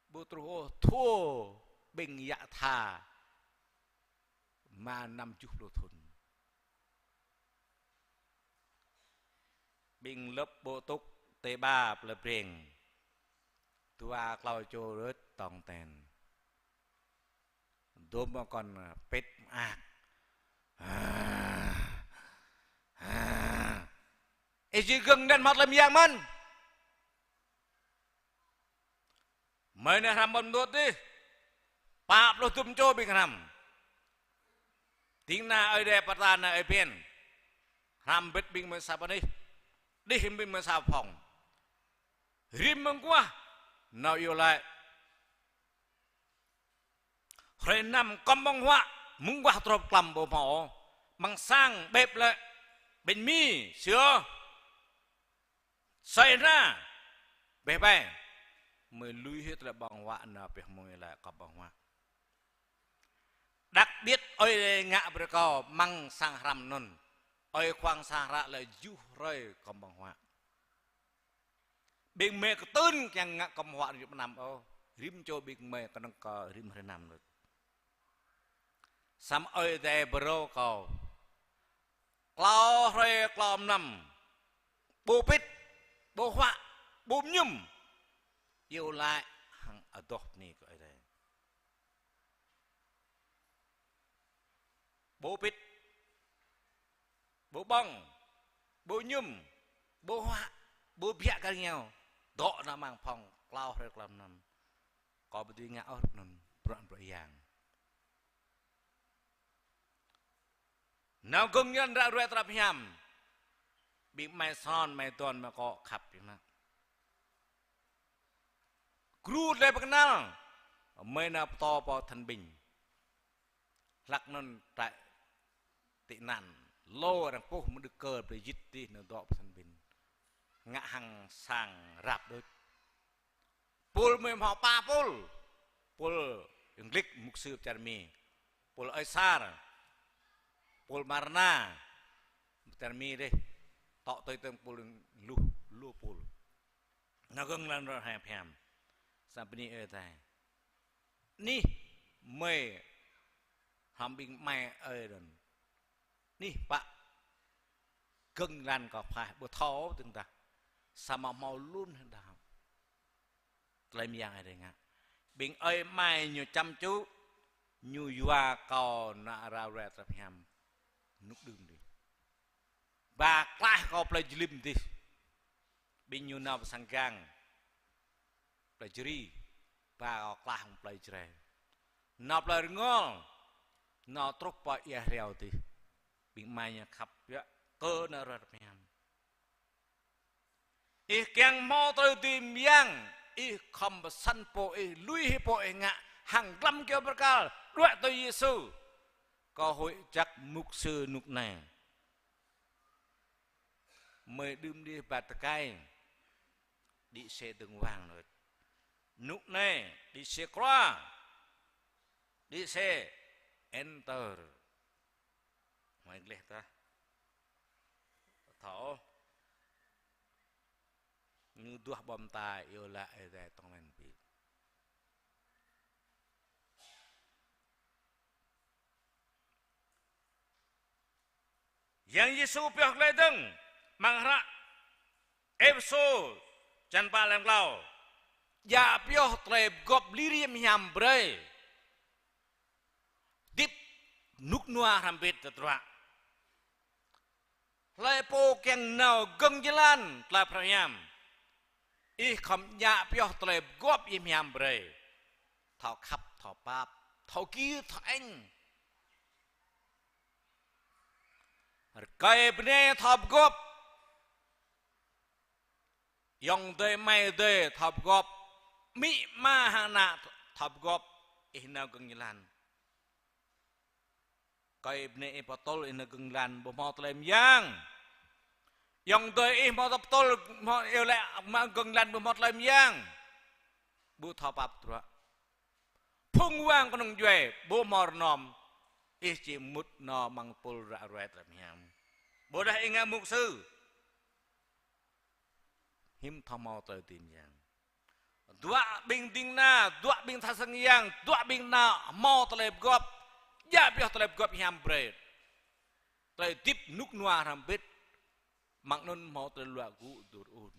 bố tru ô thua bình dạ thà mà 50 đô thun bình lớp bộ túc T3 là bình tua clau cho rớt tòng tèn đốm mà còn pet ác ấy chỉ gừng đen mặt làm dạng mình mấy này làm bầm đốt đi bạp lo tùm cho bình làm tiếng na ở đây bắt ra na ở bên làm bết bình mới sao đi đi hình bình mới sao phòng rim mừng quá nào yêu lại rồi nằm con bông hoa muốn qua trộm cầm bộ mỏ bằng sang bếp lại bên mi sữa xoay ra bếp bay mới lui hết là bằng hoa nào bếp mồi lại có bằng hoa đặc biệt ơi ngạ bờ cò măng sang ram nôn ơi khoang sang ra là du rồi còn bằng hoa bên mẹ có tên chẳng ngạ cầm hoa được nằm ô rim cho bên mẹ có năng cò rim hơi nằm được sam ơi đây bro cò lao rồi còm nằm bố pít bố hoa bố nhum yêu lại hàng ở đó này gọi đây bố pít bố bông bố nhum bố hoa bố bịa cả nhau đó là mang phòng lao rồi làm nằm có một tí ngã ớt nằm bận bận vàng nào công nhân ra ruột tập nhầm bị mày son mày tuần mà có khắp đi mà crude lại bắt nào mày nào to bao thần bình lạc non tại tị nạn lô rằng cô không được cờ để giết đi nó đọ thần bình ngã hàng sang rạp đôi pul mềm họ pa pul English mục sư charmi pul Aisar pul Marna charmi đây tọ tới tên pul lu pul nó găng lên rồi hẹp hẹp sampai ni đây ni mày hàm bình mày ơi rồi ni pak găng lên có phải bữa tháo từng ta sama mau luôn hơn đào làm gì ai đây ngã bình ơi mày nhiều chăm chú nhu yua cao na ra ra tập ham nút đường đi và clay cao play lim đi bên nhu nào sang gang play chiri và clay không play chire nào play ngon nào trúc pa ia reo đi bị mai nhà khắp ya cơ na ra tập ham ý keng mau tới tìm yang ý không bớt săn po ý lui hi po ý ngạ hàng trăm kiểu bậc cao đuổi tới Giêsu có hội chắc mục sư nục này mời đêm đi bát cay đi xe từng vàng rồi nục này đi xe qua đi xe enter mày lẹ ta thảo như đua bom tai yêu lại để tông lên bị yang Yesus pihak ledeng mangrak Efso chan palang lau ya pihak treb gop liriam hiam bre dip nuk nua hampit tetra lai po keng nau geng jalan tla prayam ih khom ya pihak treb gop im hiam bre thao khắp thao pap thao kia thao anh cái bên tháp gop, yong đây mai đây tháp gop, mi ma hana tháp gop, ina geng jalan. Cái bên patol ina geng jalan, bomot lem yang, yong đây mau patol mau yêu lại ma geng jalan bomot lem yang, bu tháp ap tua, phung wang con duệ, bu mor nom. Chỉ mút nó mang pol ra rẹt làm hiểm bố đã nghe mục sư hiếm thao mau tới tìm rằng dua bình tinh na dua bình thà sang yang dua bình na mau tới gop ya biết tới gop hiểm bread tới tiếp nút noa làm bít mặc nôn mau tới loa gu dur un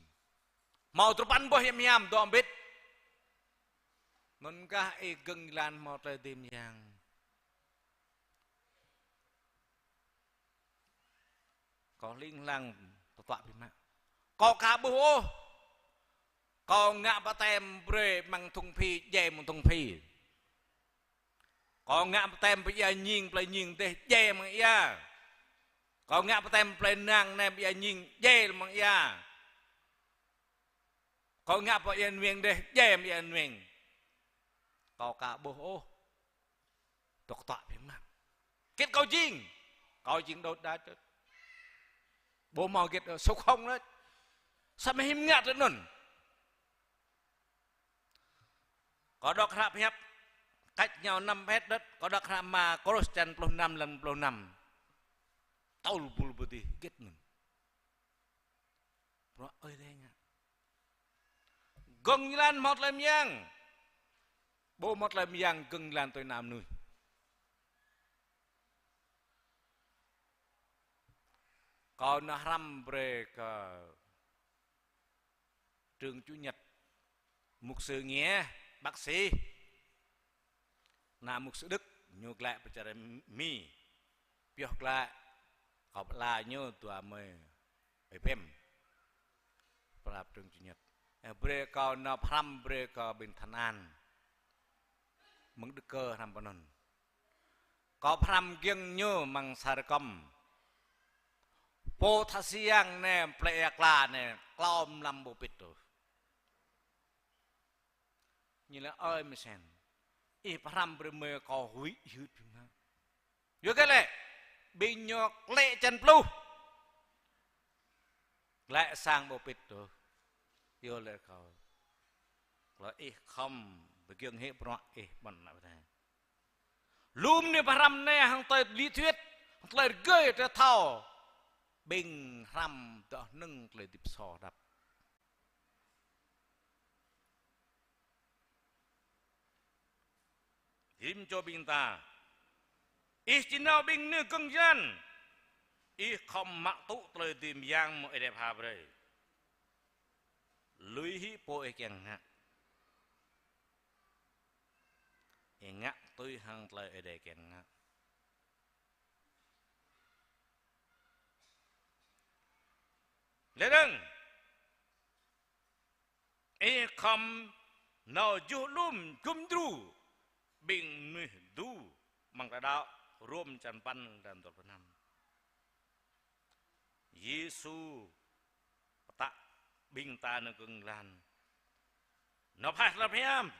mau tới pan boh hiểm dom bít nôn ka geng lan mau tới tìm rằng có linh lăng tọa bị mạng có cả bố có ngã bà tem bre mang thùng phi dè một thùng phi có ngã bà tem bây giờ nhìn thế dè mà ya có ngã bà tem play nàng này bây giờ nhìn dè mà ya có ngã bà yên miệng đây dè mà yên miệng có cả bố tọa bị mạng kết câu chinh đốt đá chết bố mò kết số không đấy sao mà hiếm ngạt nữa có đọc rạp hẹp cách nhau 5 mét đất có đọc rạp mà có đọc chân puluh 5 lần puluh 5 tao lùi bùi đi kết mình rõ ơi đây nha gừng lan một làm giang bố một làm giang gừng lan tôi nam nuôi còn nó ram bre trường chủ nhật mục sư nghĩa bác sĩ là mục sư đức nhục lại bicara mi piok lại học lại nhớ tua mày pem prap trường chủ nhật bre còn nó ram bre có bình thành an mừng đức cơ ram banon có ram kiêng nhớ mang sarkom potassium nè plekla nè clom làm bộ bít rồi như là ơi mà xem ít ram bờ mờ có hủy hụt nữa vô cái này bị nhọc lệ chân plu lại sang bộ bít rồi vô lại có là ít không bị kiêng hết bọn ít bận lại thế lùm nè ram nè hàng tay lý thuyết hàng tay gơi ra thao bình ram đó nâng lời tiếp sò đập hiểm cho bình ta ít chỉ nào bình nửa cưng dân ít không mặc tụ lời tìm giang mọi đẹp hà vậy lưới hi bội keng ngạ ngạ tôi hàng lời ở đây kèn ngạc lẽ đừng e không nào dù lùm chung đu bình nuôi đu mang ra đạo rôm chân pan dan tổ năm Giêsu tạ bình ta nó cưng lan nó phải là miam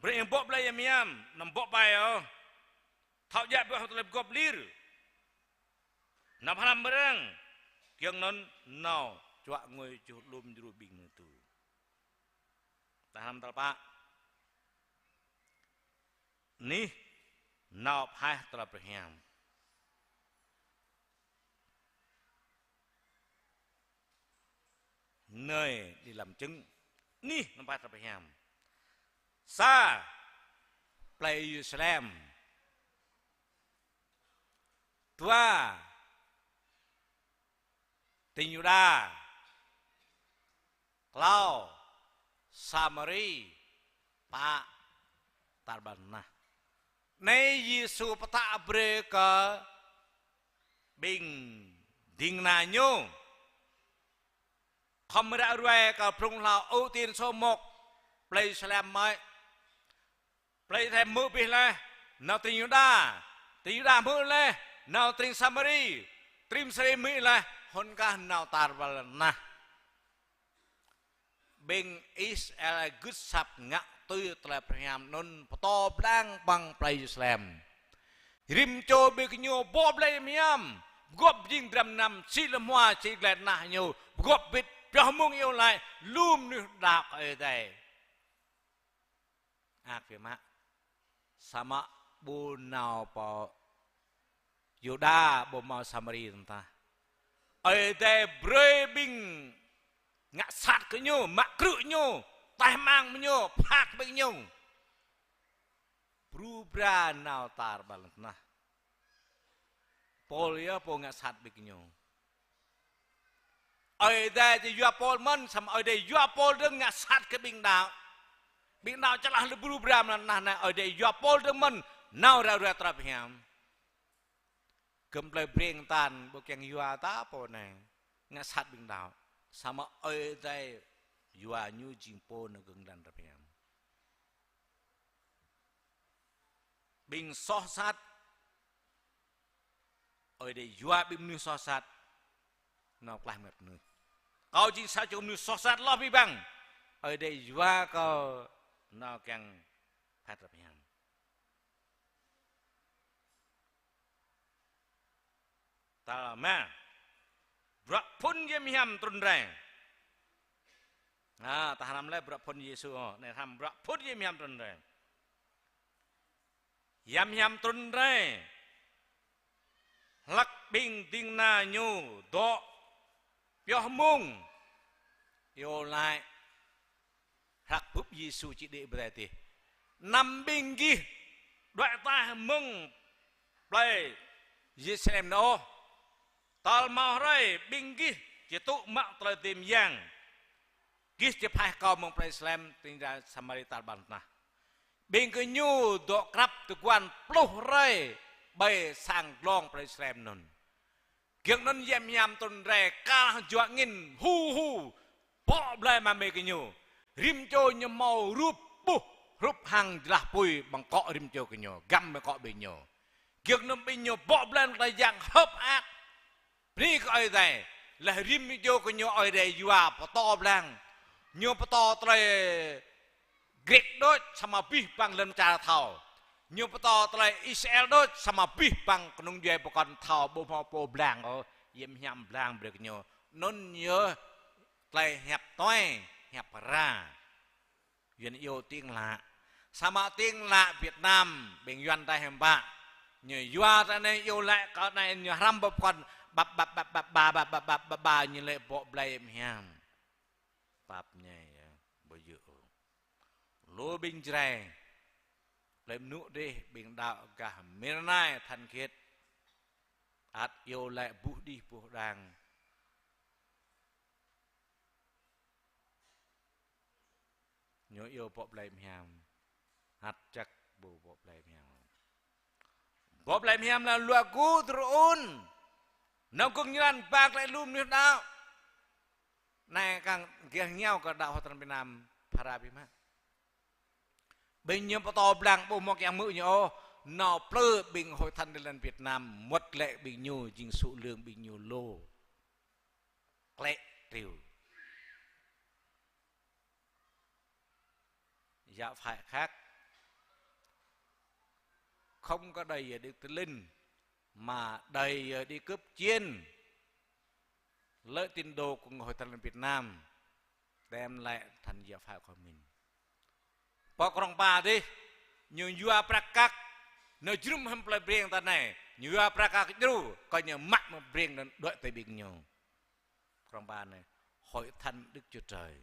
bring bop la miam nam bop bay thạo dạy bữa học tập gop lir nó phải làm berang kiêng non nào chọa ngồi chụp lùm rồi bình tu ta làm tal pak ni nào phải tập miam nơi đi làm chứng ni nó phải tập miam sa play Jerusalem tua tình Juda Clau Samari pa Tarbana nay Giêsu pata bre ka bình ding na nyo không đã ruồi cả prung lao ưu tiên số 1 play Jerusalem mai play thêm mưa bì lê nào tình Juda mưa lê nào tình Samari trim sri mỹ lê hôn ca nào tar vào na bên Israel good sap ngạ tôi tại Abraham non to blang bằng play Jerusalem rim cho bị cái nhiều bob lê miam góp dinh đầm nằm xí lâm hoa xí lẹt na nhiều góp bịt cho mong yêu lại lùm nước đạp ở đây firman sama bu nào po Yuda bo mau Samari ta ở đây bring ngã sát cái nhau mạ cự nhau tai mang nhau phạt bên nhau prubra nào tar balance na Paul ya po ngã sát bên nhau ở đây thì Yua Paul man sama ở đây Yua Paul đừng ngã sát cái bình đạo chắc là lebih beram là ở đây Yua Paul đừng man nào ra ra trap hiam cầm lại bring tan bộ keng Yua ta po này ngã sát bình đạo sama ở đây Yua như chim po nó gừng đàn trap hiam bình so sát ở đây Yua bình như so sát nó lại một người kau chỉ sao chúng nu sosat lo bi bang ở đây Yua kau nó càng phát ra miam ta mà brak pun ye miam trun rang ta làm lại brak pun Giêsu này làm brak pun ye miam trun rang yam trun rang lắc bình tinh na nhu do biểu mong yêu lại hạc búp Giêsu chỉ để berarti năm bình ghi đoạn ta mừng play Jerusalem nó tal mau rai bình ghi chỉ tụ mạng tới tìm giang ghi chỉ phải cầu mong play Jerusalem tính ra Samaritan bản na bình cái nhu độ krap từ quan plu rai bay sang long play Jerusalem non kiêng non yam tuần rè ca dọa nghìn hu bỏ lại mà mấy cái nhiều rim cho như màu rúp hàng là bùi bằng cọ rim cho cái nhiều găm mà cọ bị nhiều kiêng non bị nhiều bỏ lên là dạng hấp ác ní cái này là rim cho cái nhiều ở đây dọa bỏ to blang nhiều bỏ to tới ghét đôi sama bih bằng lần trà thảo nhiều bắt đầu tới Israel đó sama bih bằng nông nghiệp còn thảo bồ mò bồ blang ở yếm nhầm blang được nhiều nôn nhớ tới hẹp toai hẹp ra duyên yêu tiếng lạ sama tiếng lạ Việt Nam bình duyên tại hẻm bạ như Yua ra này yêu lại cái này như ram bập còn bà như lệ bộ blay hiam bạp nhảy bây giờ lô bình trẻ lên nụ đi bình đạo cả miền Nam thành khiết át yêu lại bút đi bút đàng nhớ yêu bộ lại hiam hạt chắc bu bop lai miam bop lai miam là lua ku trun nông công nhân bạc lại lùm nước đạo này càng kia nhau cả đạo Hòa Việt Nam Parabima bình nhiêu to blanc bộ một yang mự nhau nọ plơ bình hội thân lên Việt Nam một lệ bình nhiều chính số lượng bình nhiều lô lệ triều dạ phải khác không có đầy ở Đức Tinh Linh mà đầy ở đi cướp chiên lợi tin đồ của hội thân Việt Nam đem lại thành dạ phải của mình bỏ con ba đi như vua prakak nơi chrum ham plei brieng ta này như vua prakak chru coi như mắt mà brieng nên đợi tới bình nhiều con ba này hội thân Đức Chúa Trời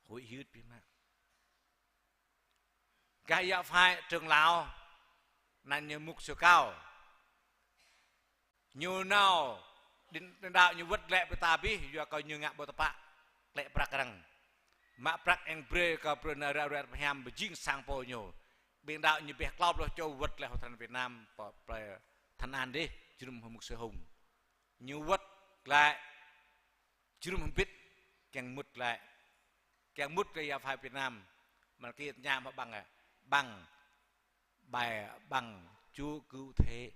hội hiếu biết mà cái dạ phải trường lão nên như mục sư cao như nào đến đạo như vật lệ với ta bi do coi như ngạ bồ tát lệ prakarang mạ prak anh bre cả pren ra ra ham bjing sang po nhiều biên đạo như bè cloud lo cho vật lệ hội thành Việt Nam thành an đi chrum mục sư hùng như vật lại chrum biết càng mút lại càng mút cái dạ phải Việt Nam mà kia nhà mà bằng bài bằng Chúa cứu thế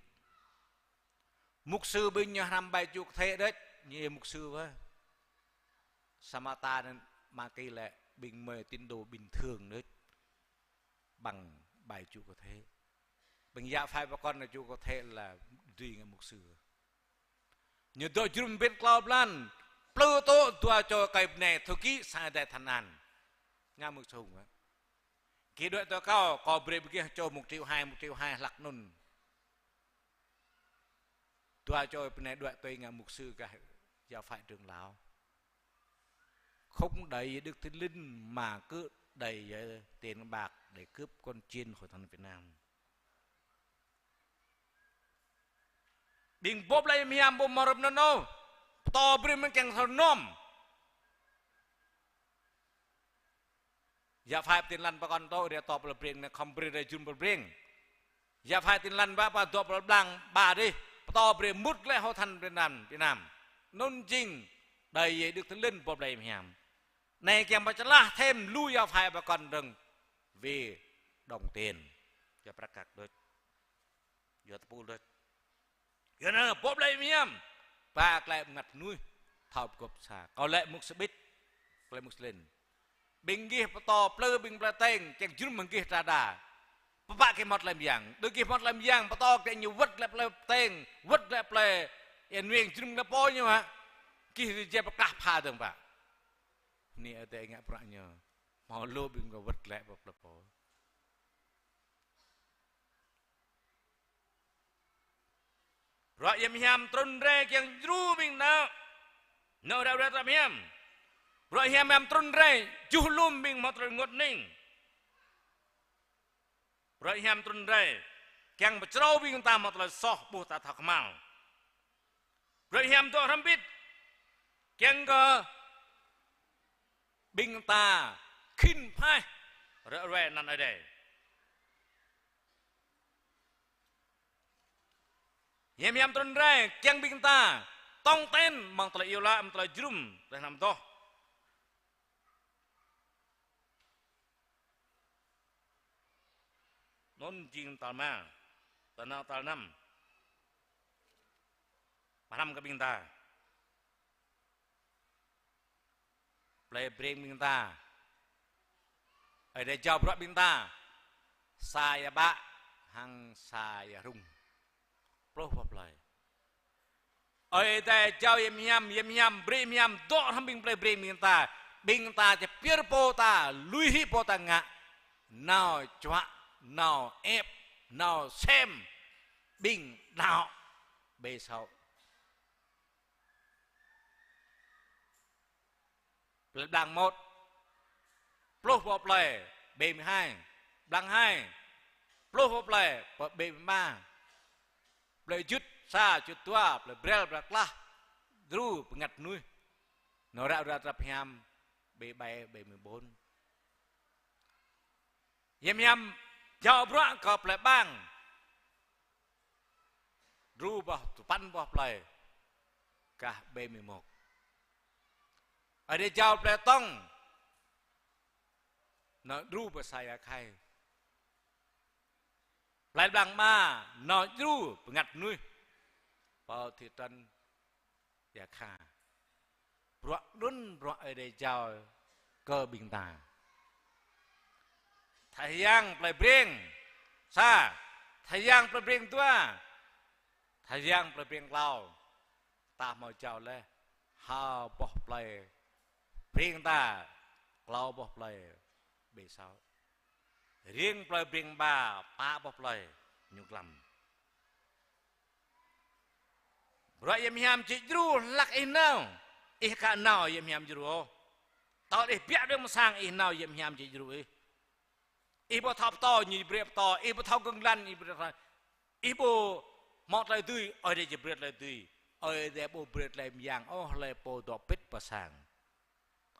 mục sư bên nhà làm bài Chúa thế đấy như mục sư với Samata nên mà cây lệ bình mời tín đồ bình thường đấy bằng bài Chúa có thế bình dạ phải bà con là Chúa có thế là gì người mục sư như tôi chưa biết cloud lan plơ tô tua cho cây này thôi kỹ sai đại thành an nga mục sư hùng á khi đợi tôi cao có bề kia cho 1,2 triệu lạc nôn tôi cho bên này đợi tôi nghe mục sư cả giáo phải trường lão không đầy Đức Thánh Linh mà cứ đầy tiền bạc để cướp con chiên hội thánh Việt Nam bình bốp lại miam bom mờ nó nô to bề mình càng thon nômอย่าพายตินลันปะกอนโตเดียตอบระเบียงเนี่ยคอมเบรย์จุนระเบียงอย่าพายตินลันบ้าปะตอบระบลังบ้าดิตอบเรียมุดและเขาทันเป็นนำเป็นนำนุ่นจริงได้ดึกถึงเล่นปอบเลยมีหามในเกมปัจจุบันเทมลุยอย่าพายปะกอนดึงวีดองเตียนอย่าประกาศด้วยอย่าตะปูด้วยอย่าเนอะปอบเลยมีหามปากแหลมงัดนุ้ยทอบกบสาเอาแหลมมุกสบิดแหลมมุกสเลนบิงกี้ปตอเปลือบิงปลาเต็งแกงจุ่มบิงกี้ตาดาปะปะแกหมดลำยังดูกี้หมดลำยังปตอแกงอยู่วัดและเปลือเต็งวัดและเปลือเอ็นเวียงจุ่มและปอยอยู่ฮะกี้จะประกาศพาถึงปะนี่เอาแต่เงี้ยพระเนี่ยมอโลบิงกับวัดและเปลือปอยเพราะยังมีหามตรนแรกยังรู้บิงนะโนเราทำหามเพราะเฮียแมมตรนไรจุลุ่มบิงมาตรงดนิ่งเพราะเฮียมตรนไรแกงบะเจ้าบิงตามมาตรงซอกปูตาทักมาเพราะเฮียมตัวรำบิดแกงก็บิงตาขึ้นพายเรื่อยๆนั่นอะไรเฮียมตรนไรแกงบิงตาต้องเต้นมังตะเอียวละมังตะจุ่มแต่นำตัวนนจริงตามาตานาตาน้ำมาทำกับบิงตาเปลเบรงบิงตาไอเดเจ้าพระบิงตาสายบะหังสายรุ่งโปรพบเลยไอเดเจ้าเยี่ยมเบรงยำโดทำบิงเปลเบรงบิงตาจะเปียร์โปตาลุยฮิโปตางะน่าจัวnào ép nào xem bình nào bê sau đằng một plus một lệ bê 12 đằng 2 plus một lệ bê 13 lệ chút xa chút tua lệ brel bạc la dru ngặt nuôi nó ra tập ham bê 7 bê 14 yếm giàu bữa cọp lại bang ru bao pan bao lại cả B11 ở đây giàu lại tông nó ru bao sai khai lại bằng ma nó ru ngặt nuôi bao thị trấn ya kha bữa đun bữa ở đây giàu cơ bình tà thầy giang phải bring sa thầy giang phải bring tua thầy giang phải bring lao ta mau chào lên ha bọc lại bring ta lao bọc lại bị sao riêng phải bring ba pa bọc lại nhục lầm rồi em hiam chỉ ru lắc in nào ít cả nào em hiam ru tao để biết được mà sang ít nào em hiam chỉ ru ibu tháp to như bẹp to ibu tháo cưng lăn ibu mọt lại tươi ở đây chỉ bẹp lại tươi ở đây bộ bẹp lại giang ô lại bộ đọt bít và sang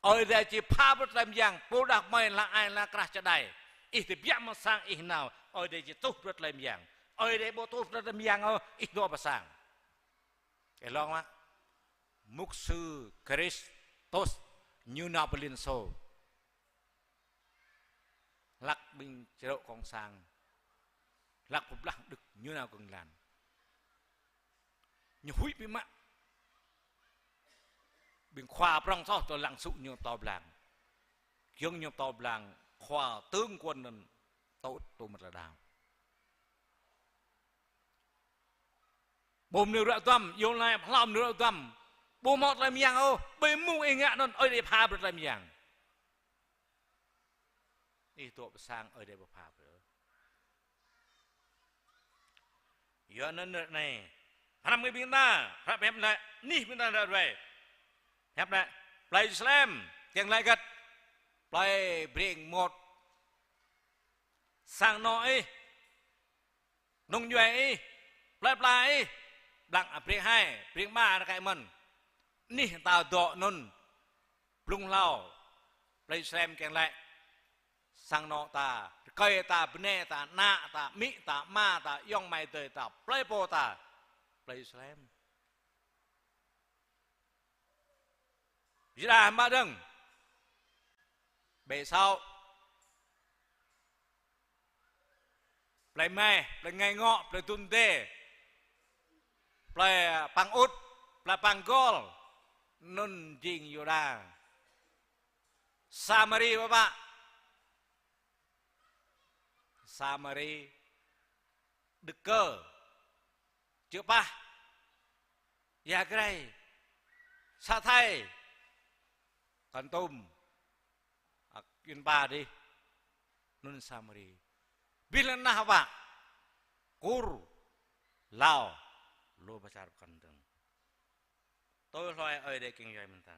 ở đây chỉ pha bẹp lại giang bộ đặc mày là ai là cả cho đây ít thì biết mà sang ít nào ở đây chỉ tốt bẹp lại giang ở đây bộ tốt bẹp lại giang ô ít đó và sang cái lo á mục sư Christos như Napoleon Sô lắc bình chế độ cộng sản lắc phục lắc được như nào cần làm như húi bị mặn bình khoa prong so tôi lặng sụ như tàu làng kiêng như tàu làng khoa tướng quân nên tốt tôi một là đào bồm nửa tâm yêu này làm nửa tâm bồm một làm giang ô bê mu ý ngạ nên ơi để pha bật làm giang ý tổ sang ở đây bậc pháp nữa, giờ nên này, làm cái biến ta, pháp hẹp lại, ní biến ta là rồi, hẹp lại, play Islam, tiếng lại gật, play bring một, sang nội, nông nhuệ, play, đặng bring hai, bring ba là cái mình, ní tao độ nôn, lung lao, play Islam tiếng lại. Sang nọ ta cây ta bne ta na ta mỹ ta ma ta yong mai tơi ta play po ta play Islam ra mà đừng bề sau play mai play ngày ngọ play tuần tê play pang út play pang gol nun jing yoda Samari bapak Samari Đức Cơ Chữa Pa Gia Gray Sa Thay Còn Tùm Kiên Ba đi Nun Samari Bilang nah apa Kur Lao Lu besar kandang tôi nói ở đây kinh doanh mình ta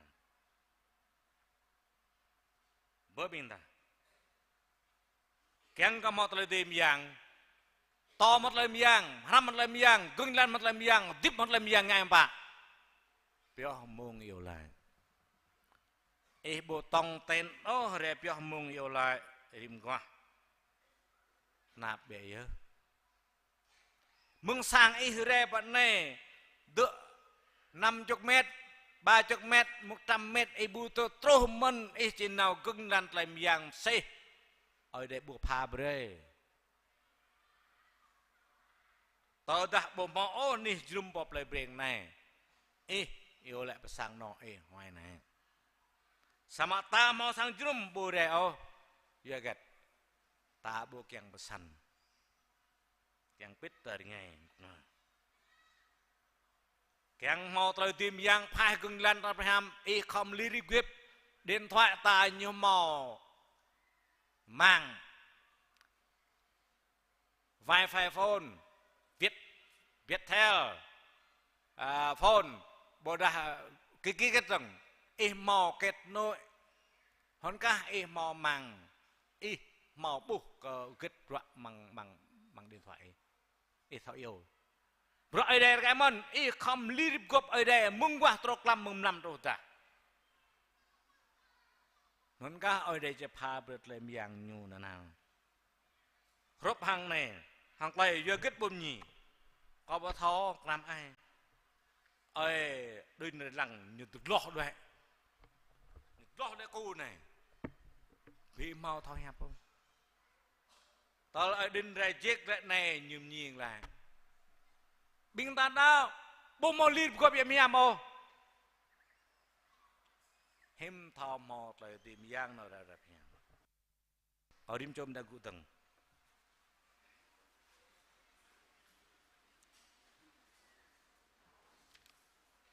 bữa mình ta kén cả một lời tìm yang to một lời yang ham một lời yang cứng lên một lời yang tiếp một lời yang ngay bạn biểu mong yêu lại bộ tông tên ô rè biểu mong yêu lại tìm qua nạp bể nhớ mừng sang rè bạn này được 50 mét 30 mét 100 mét ibu to trôi mình chỉ nào cứng lên làm yang xe ở đây buộc pha bơi tao đã bộ mỏ ô nì zoom bọc lại bền này yêu lại sang nọ hoài này sama ta mau sang zoom bù rè ô ya gật ta buộc yang pesan yang pít dari ngày keng mau tới tìm yang phai cưng lên ta phải ham không lý quyết điện thoại ta như màu mang wifi phone Viettel phone bộ đà cái rằng màu kết nối hơn cả màu mang màu buộc kết đoạn bằng điện thoại thảo yêu rồi ở đây cái món không lý gộp ở đây mừng quá trọc làm mừng làm rồi ta hơn cả ở đâyจะพาเปิดเลยอย่างอยู่nào rốt hàng này hàng tay vừa kết bom nhỉ có bao thó làm ai ơi đôi này lằng như tụt lọ đấy lọ đấy cô này vì mau thao hẹp không tao lại đinh ra chết lại này nhùm nhìn lại bình ta đâu bố mò lít có bị miam không hem thò mò lại tìm giang nào ra ra miam ở đêm chôm đã cụ từng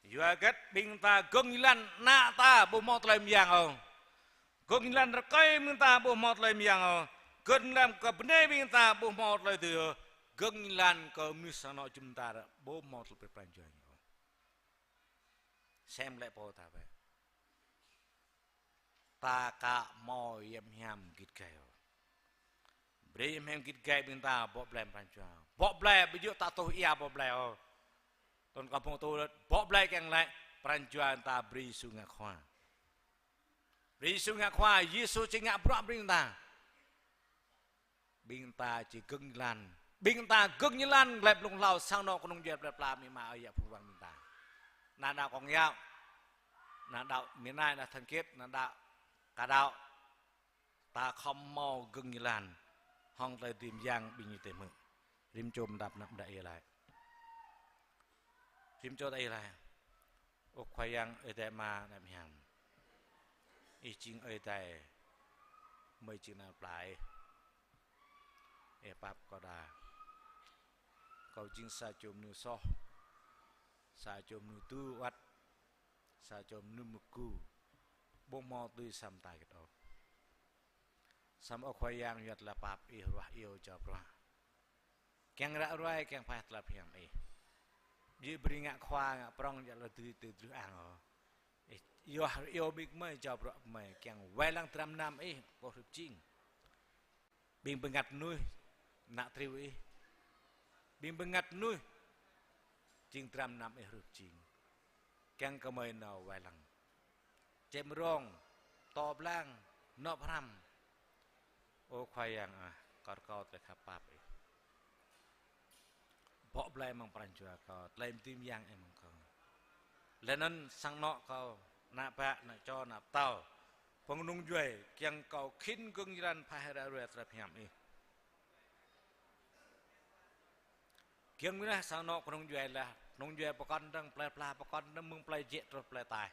vừa kết bình ta cưng lan nạ ta bố mò lại miang không cưng lan ra cây bình ta bố mò lại miang không cưng làm cặp này bình ta bố mò lại từ cưng lan có misalnya chúng ta bố mò lại perpanjang xem lại bao ta vậy ta cả mò yếm hiam kít kêu beri yếm kít kêu bình ta bỏ bèm perpanjang bỏ bèm bây giờ ta tôi ia bỏ bèm tuần kampung tôi bỏ bèm càng lại perpanjang ta beri sungai khoa Yesus chỉ ngã bọt bình ta chỉ cưng lan bình ta cưng như lan lẹp lùng lao sang nọ con nông dẹp lẹp la mi mà ở nhà phù vang bình ta nà đạo còn nhau nà đạo miền này là thân kết nà đạo cả đạo ta không mau cưng như lan hong tới tìm giang bình như thế mực rim chôm đạp nặng đậy lại rim cho đây là ô khoai yang ở đây mà làm hàng ý chính ở đây mới chỉ là lại bab có đà cầu chính sa chôm nu so sa chôm nu tu wat sa chôm nu muku bông mò tươi sam tai cái đó sam ở khoai yang nhật là bab yêu cho bra keng ra ruai keng phải là phiền ấy đi bring ngạ khoa ngạ prong nhật là từ ăn yêu big mới cho bra mới keng vay lang trăm năm ấy có thực chính bình bình ngặt nuôi nạ triu ấy bình bình ngặt nuôi chinh trăm năm ấy rực chinh keng cơ mây nào vài lần chém rong to blang nọ pram ô khoai yang cọt để khap pap ấy bỏ play mang pranjua cọt lấy tim yang em mang cọt lên nên sang nọ cọt nạ bạ nạ cho nạ tàu phong nung duy kiang kau khin gung jiran phahera ruat rapiam e kiang mina sang no nung duy là nung duy pakon dang play pla pakon dang mung play jet terus play tai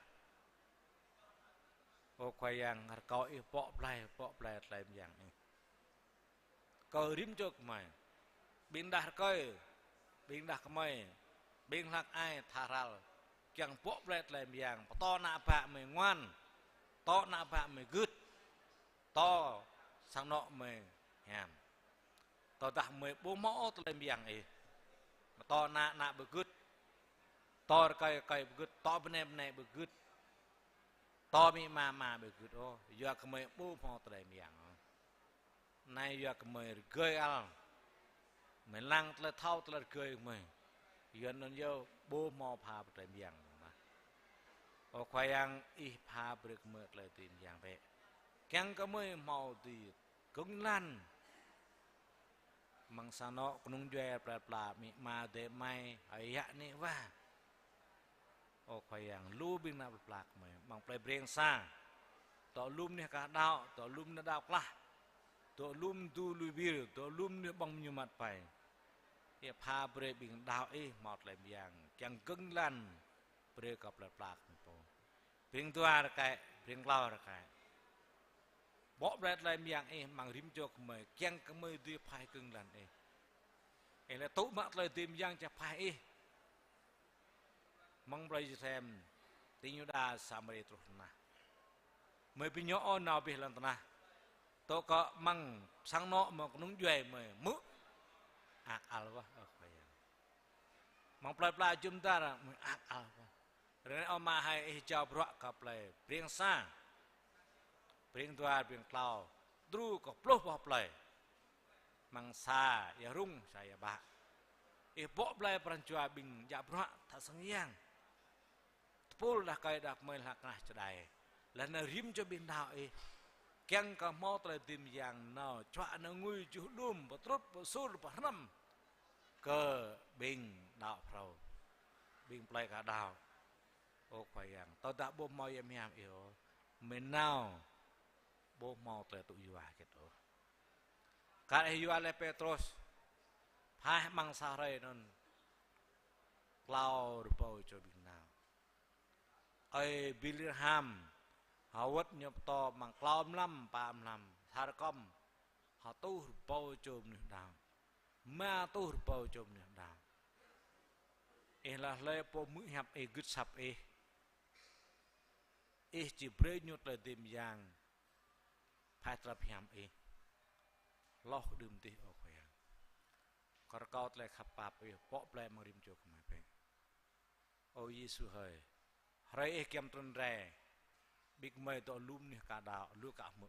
o khoai yang har kau e po play yang e kau rim jok mai bin dah koi bin dah kemai bin hak ai tharal kiang po play yang to na ba me ngoan to na ba me gứt to sang nọ me hàm to ta me bố mõ to lên biang ấy to na bự gứt to cây gứt to bên này bự gứt to mi mà bự gứt ô giờ cái me bố mõ to lên biang nay giờ cái me gơi al me lang to thao to gơi me giờ nó vô bố mõ pha to lên biang ở khoai yang y pha bực mượt lại tìm dạng vậy keng có mới màu thì cứng lăn mang sa nọ nung due pla mi ma de mai ai ya ni va ở khoai yang lu bin na pla mày mang play breng sa to lum ni ka dao to lum na dao kla to lum tu lu bir to lum ni bong như mặt phải y pha bre bin dao y mọt lại dạng keng cứng lăn bre ka pla Bring tua cái, bring lau cái, bỏ bẹt lại miệng ấy, mang rim cho mày, keng cái mày đi phai cưng lần ấy, ấy là tụ mặt lại tìm giang cho phai ấy, mang bày xem, tiếng đa samari trút na, mày bị nhỏ nào bị lần na, tụ có mang sang nọ mà nung duệ mày mũ, al quá, mang play chúng ta là mày al quá. Rồi ông mà hay cho bọa cặp lại riêng xa riêng tua riêng cào đu có plop bọp lại mang xa ya rung saya bạ bọp lại peranjua bing ya bọa tak sengiang pul dah kai dak main hak nah cedai lana rim cho bin dao keng ka mo tre tim yang nào chọa nó ngui chú đùm bờ trốt bờ sôi bờ năm cơ bình đạo phao bình plei cả đạo ô khoai yang tao đã bố mau em yêu mình nào bố mau tre tụ yêu à kết ô cái yêu ale Petrus hai mang sa rây non lao bầu cho bình nào ai Bilham họ quất nhập to bằng cloud năm pam năm thar com họ tu bầu chôm niệm đạo ma tu bầu chôm niệm đạo là lê po mũi hạp gứt sập chỉ bơi nhốt lại tìm giang phải tập hàm lo đừng tì ở khỏe còn cao lại khắp bạp bỏ lại mà rim chụp mà phải ôi Giêsu hơi rây kem trơn rè big mày to lum nè cả đạo lúa cả mỡ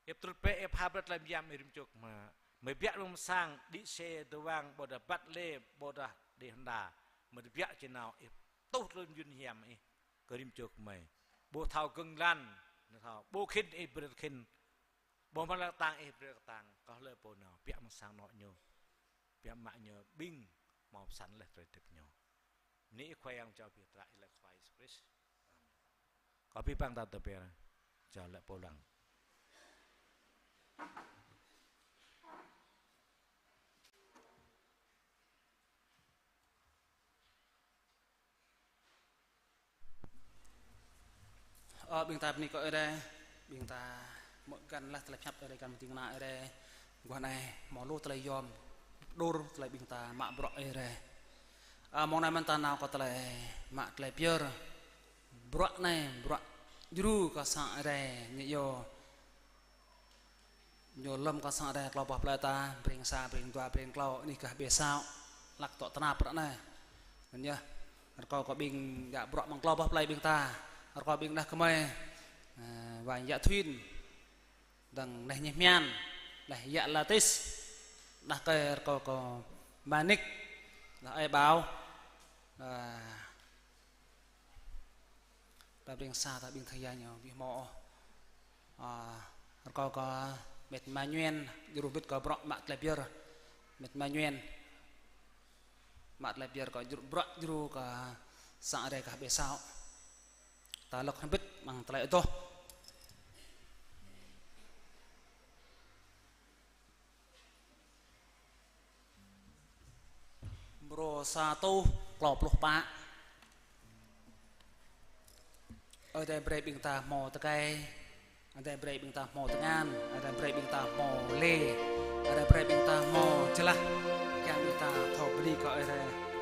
ép trút pe ép hạp lại làm giam rim chụp mà mày biết lông sang đi xe từ vang bờ đập bắt lê bờ đập để hòn đà mà biết trên nào ép tốt lên duyên hiểm cái rim chụp mày bộ thảo cưng lan thảo bộ khinh bờ khinh bộ mà là tàng bờ tàng có lời bộ nào biết mà sang nọ nhiều biết mà nhờ binh màu sắn lại rồi tiếp nhau ní khoai ăn cho biết lại là khoai Christ có biết bằng tao tập về cho lại bộ lăng bình ta này có ở đây bình ta mỗi gần là lại nhập ở đây gần tiếng nào ở đây qua này món lô lại yom đô lại bình ta mạ bọ ở đây món này mình ta nào có lại mạ lại pier bọ này bọ dulu có sang ở đây nhiều nhiều lâm có sang ở đây kalau bọc lại ta bring sa bring dua bring kalau ini kah biasa lak tok tanah bọ này nhá kalau có bình gạ bọ bằng kalau bọc lại bình ta kalau bình dah kemai vài dạ thuyên đằng này nhẹ mian này dạ latis dah cái có manic là ai báo ta biên xa ta biên thời gian nhiều bị mò có mệt manuel dù biết có bọ mát lại biar mệt manuel mát lại biar có bọ dù có sang đây cả bề sao ta lộc không biết bằng lại to bro satu kelompok pak ở đây bray bình ta mò tơ cây ở đây bray bình ta mò tơ ngan ở đây bray bình ta mò lê ở đây bray bình ta mò chla cái bình ta thọ đi có ở đây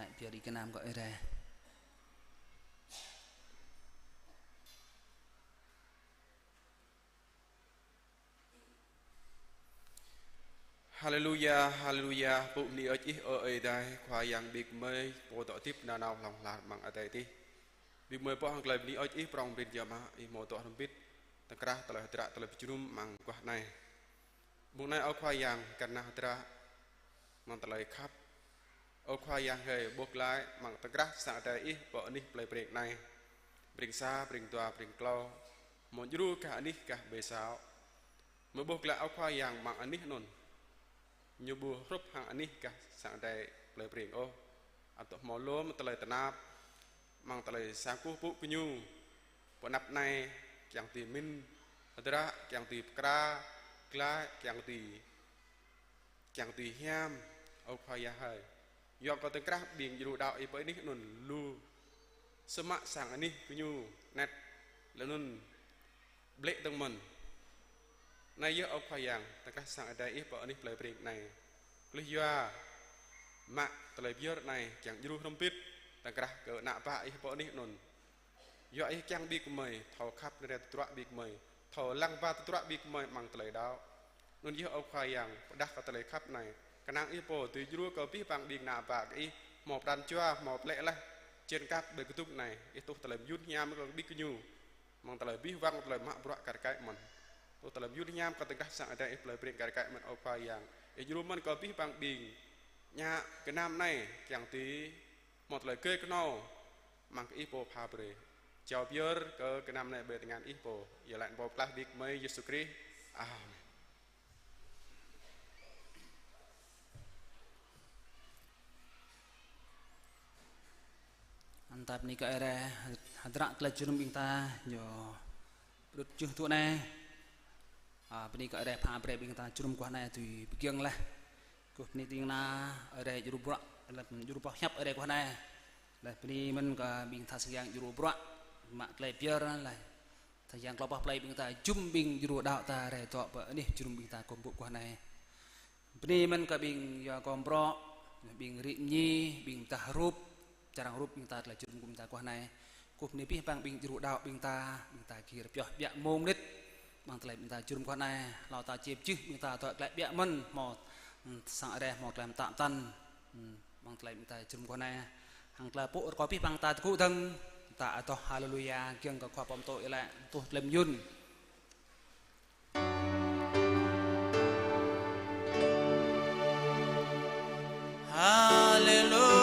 lại phía đi cái nam gọi ra Hallelujah, hallelujah. Bộ ni ở chỉ ở đây khoa yang big mây bộ tọa tiếp na nào lòng là bằng ở đây đi. Big mây bộ hàng lời ni ở chỉ prong bên giờ mà mô tọa không biết. Ta kra ta lời tra ta lời chunum mang qua này. Bộ này ở khoa yang cần na tra mang ta lời khắp. Ở khoa yang hơi buộc lại mang ta kra sang đây ý bộ ni lời break này. Break xa, break tua, break cloud. Một ru cả ni cả bề sao. Mới buộc lại ở khoa yang mang anh ni non. Như bùa rút hàng anh ấy cả sáng đại lời biển ô à tụi mỏ lúa mà lời tận áp mang lời sáng cú bút cái nhu bộ nắp này chẳng tì minh ra chẳng tì kra kla chẳng tì hiam ô khoai ya hơi do có tên kra biển dù đạo ấy với nít nôn lu sơ mạ sáng anh ấy cái nhu nét là nôn blệ tông mình nay giờ ông khoai yang ta các sang ở đây ít vợ nít lời biển này lý do mạ lời viết này chẳng du không biết ta các cỡ nạ ba ít vợ nít nôn do ấy chẳng biết mày thầu khắp để tọa biết mày thầu lăng ba tọa biết mày bằng lời đó nôn giờ ông khoai yang đắc vào lời khắp này cái năng ít bộ từ du có biết bằng biển nạ ba cái một đàn chua một lệ là trên các đời cái túc này ít túc lời viết nhám mới biết cái nhu bằng lời biết vang lời mạ bọa cả cái mình tôi ta làm du nhám có từng các sang ở đây lời biển cả cái mình ở khoai yang dù mình có biết bằng biển nhà cái nam này chẳng tí một lời kê cái nào mang cái ipo phabre chào biar cái nam này về dengan ipo giờ lại bộ plastic mấy Jesus Christ amen. Antap ni cái ra hadrak là chunum kita yo đứt chưa thua này bên này cái đây pha bè bên ta chum qua này thì kiêng là cuộc này tiếng na ở đây juru brak là juru brak nhấp ở đây qua này là bên này mình có bên ta sử dụng juru brak mà lại pier là thời gian kalau play bên ta chum bên juru đạo ta đây tọa bờ này chum bên ta cùng bộ qua này bên này mình có bên giờ còn brak bên rịm nhi bên ta rúp jarang rúp bên ta là chum bên ta qua này cuộc này biết bằng bên juru đạo bên ta kia là pier mông nít bằng lại mình ta chùm qua này lao ta chìm chứ mình ta tội lại bịa mân một sang đây một làm tạm tân bằng lại mình ta chùm qua này hàng là bộ có biết bằng ta cụ thân ta to hallelujah kiêng có khoa bom tội lại tôi làm yun hallelujah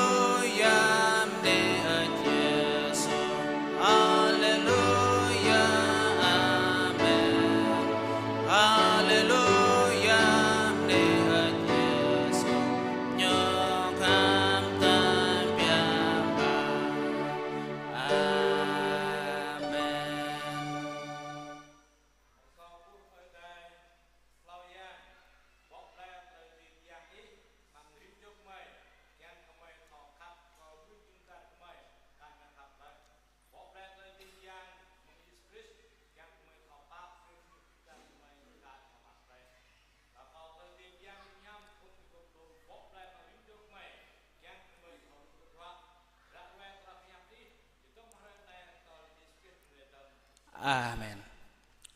Amen.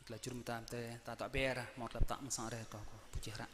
Là chum tam te ta tọa bè ra một lập tạm sang đây có puji ra.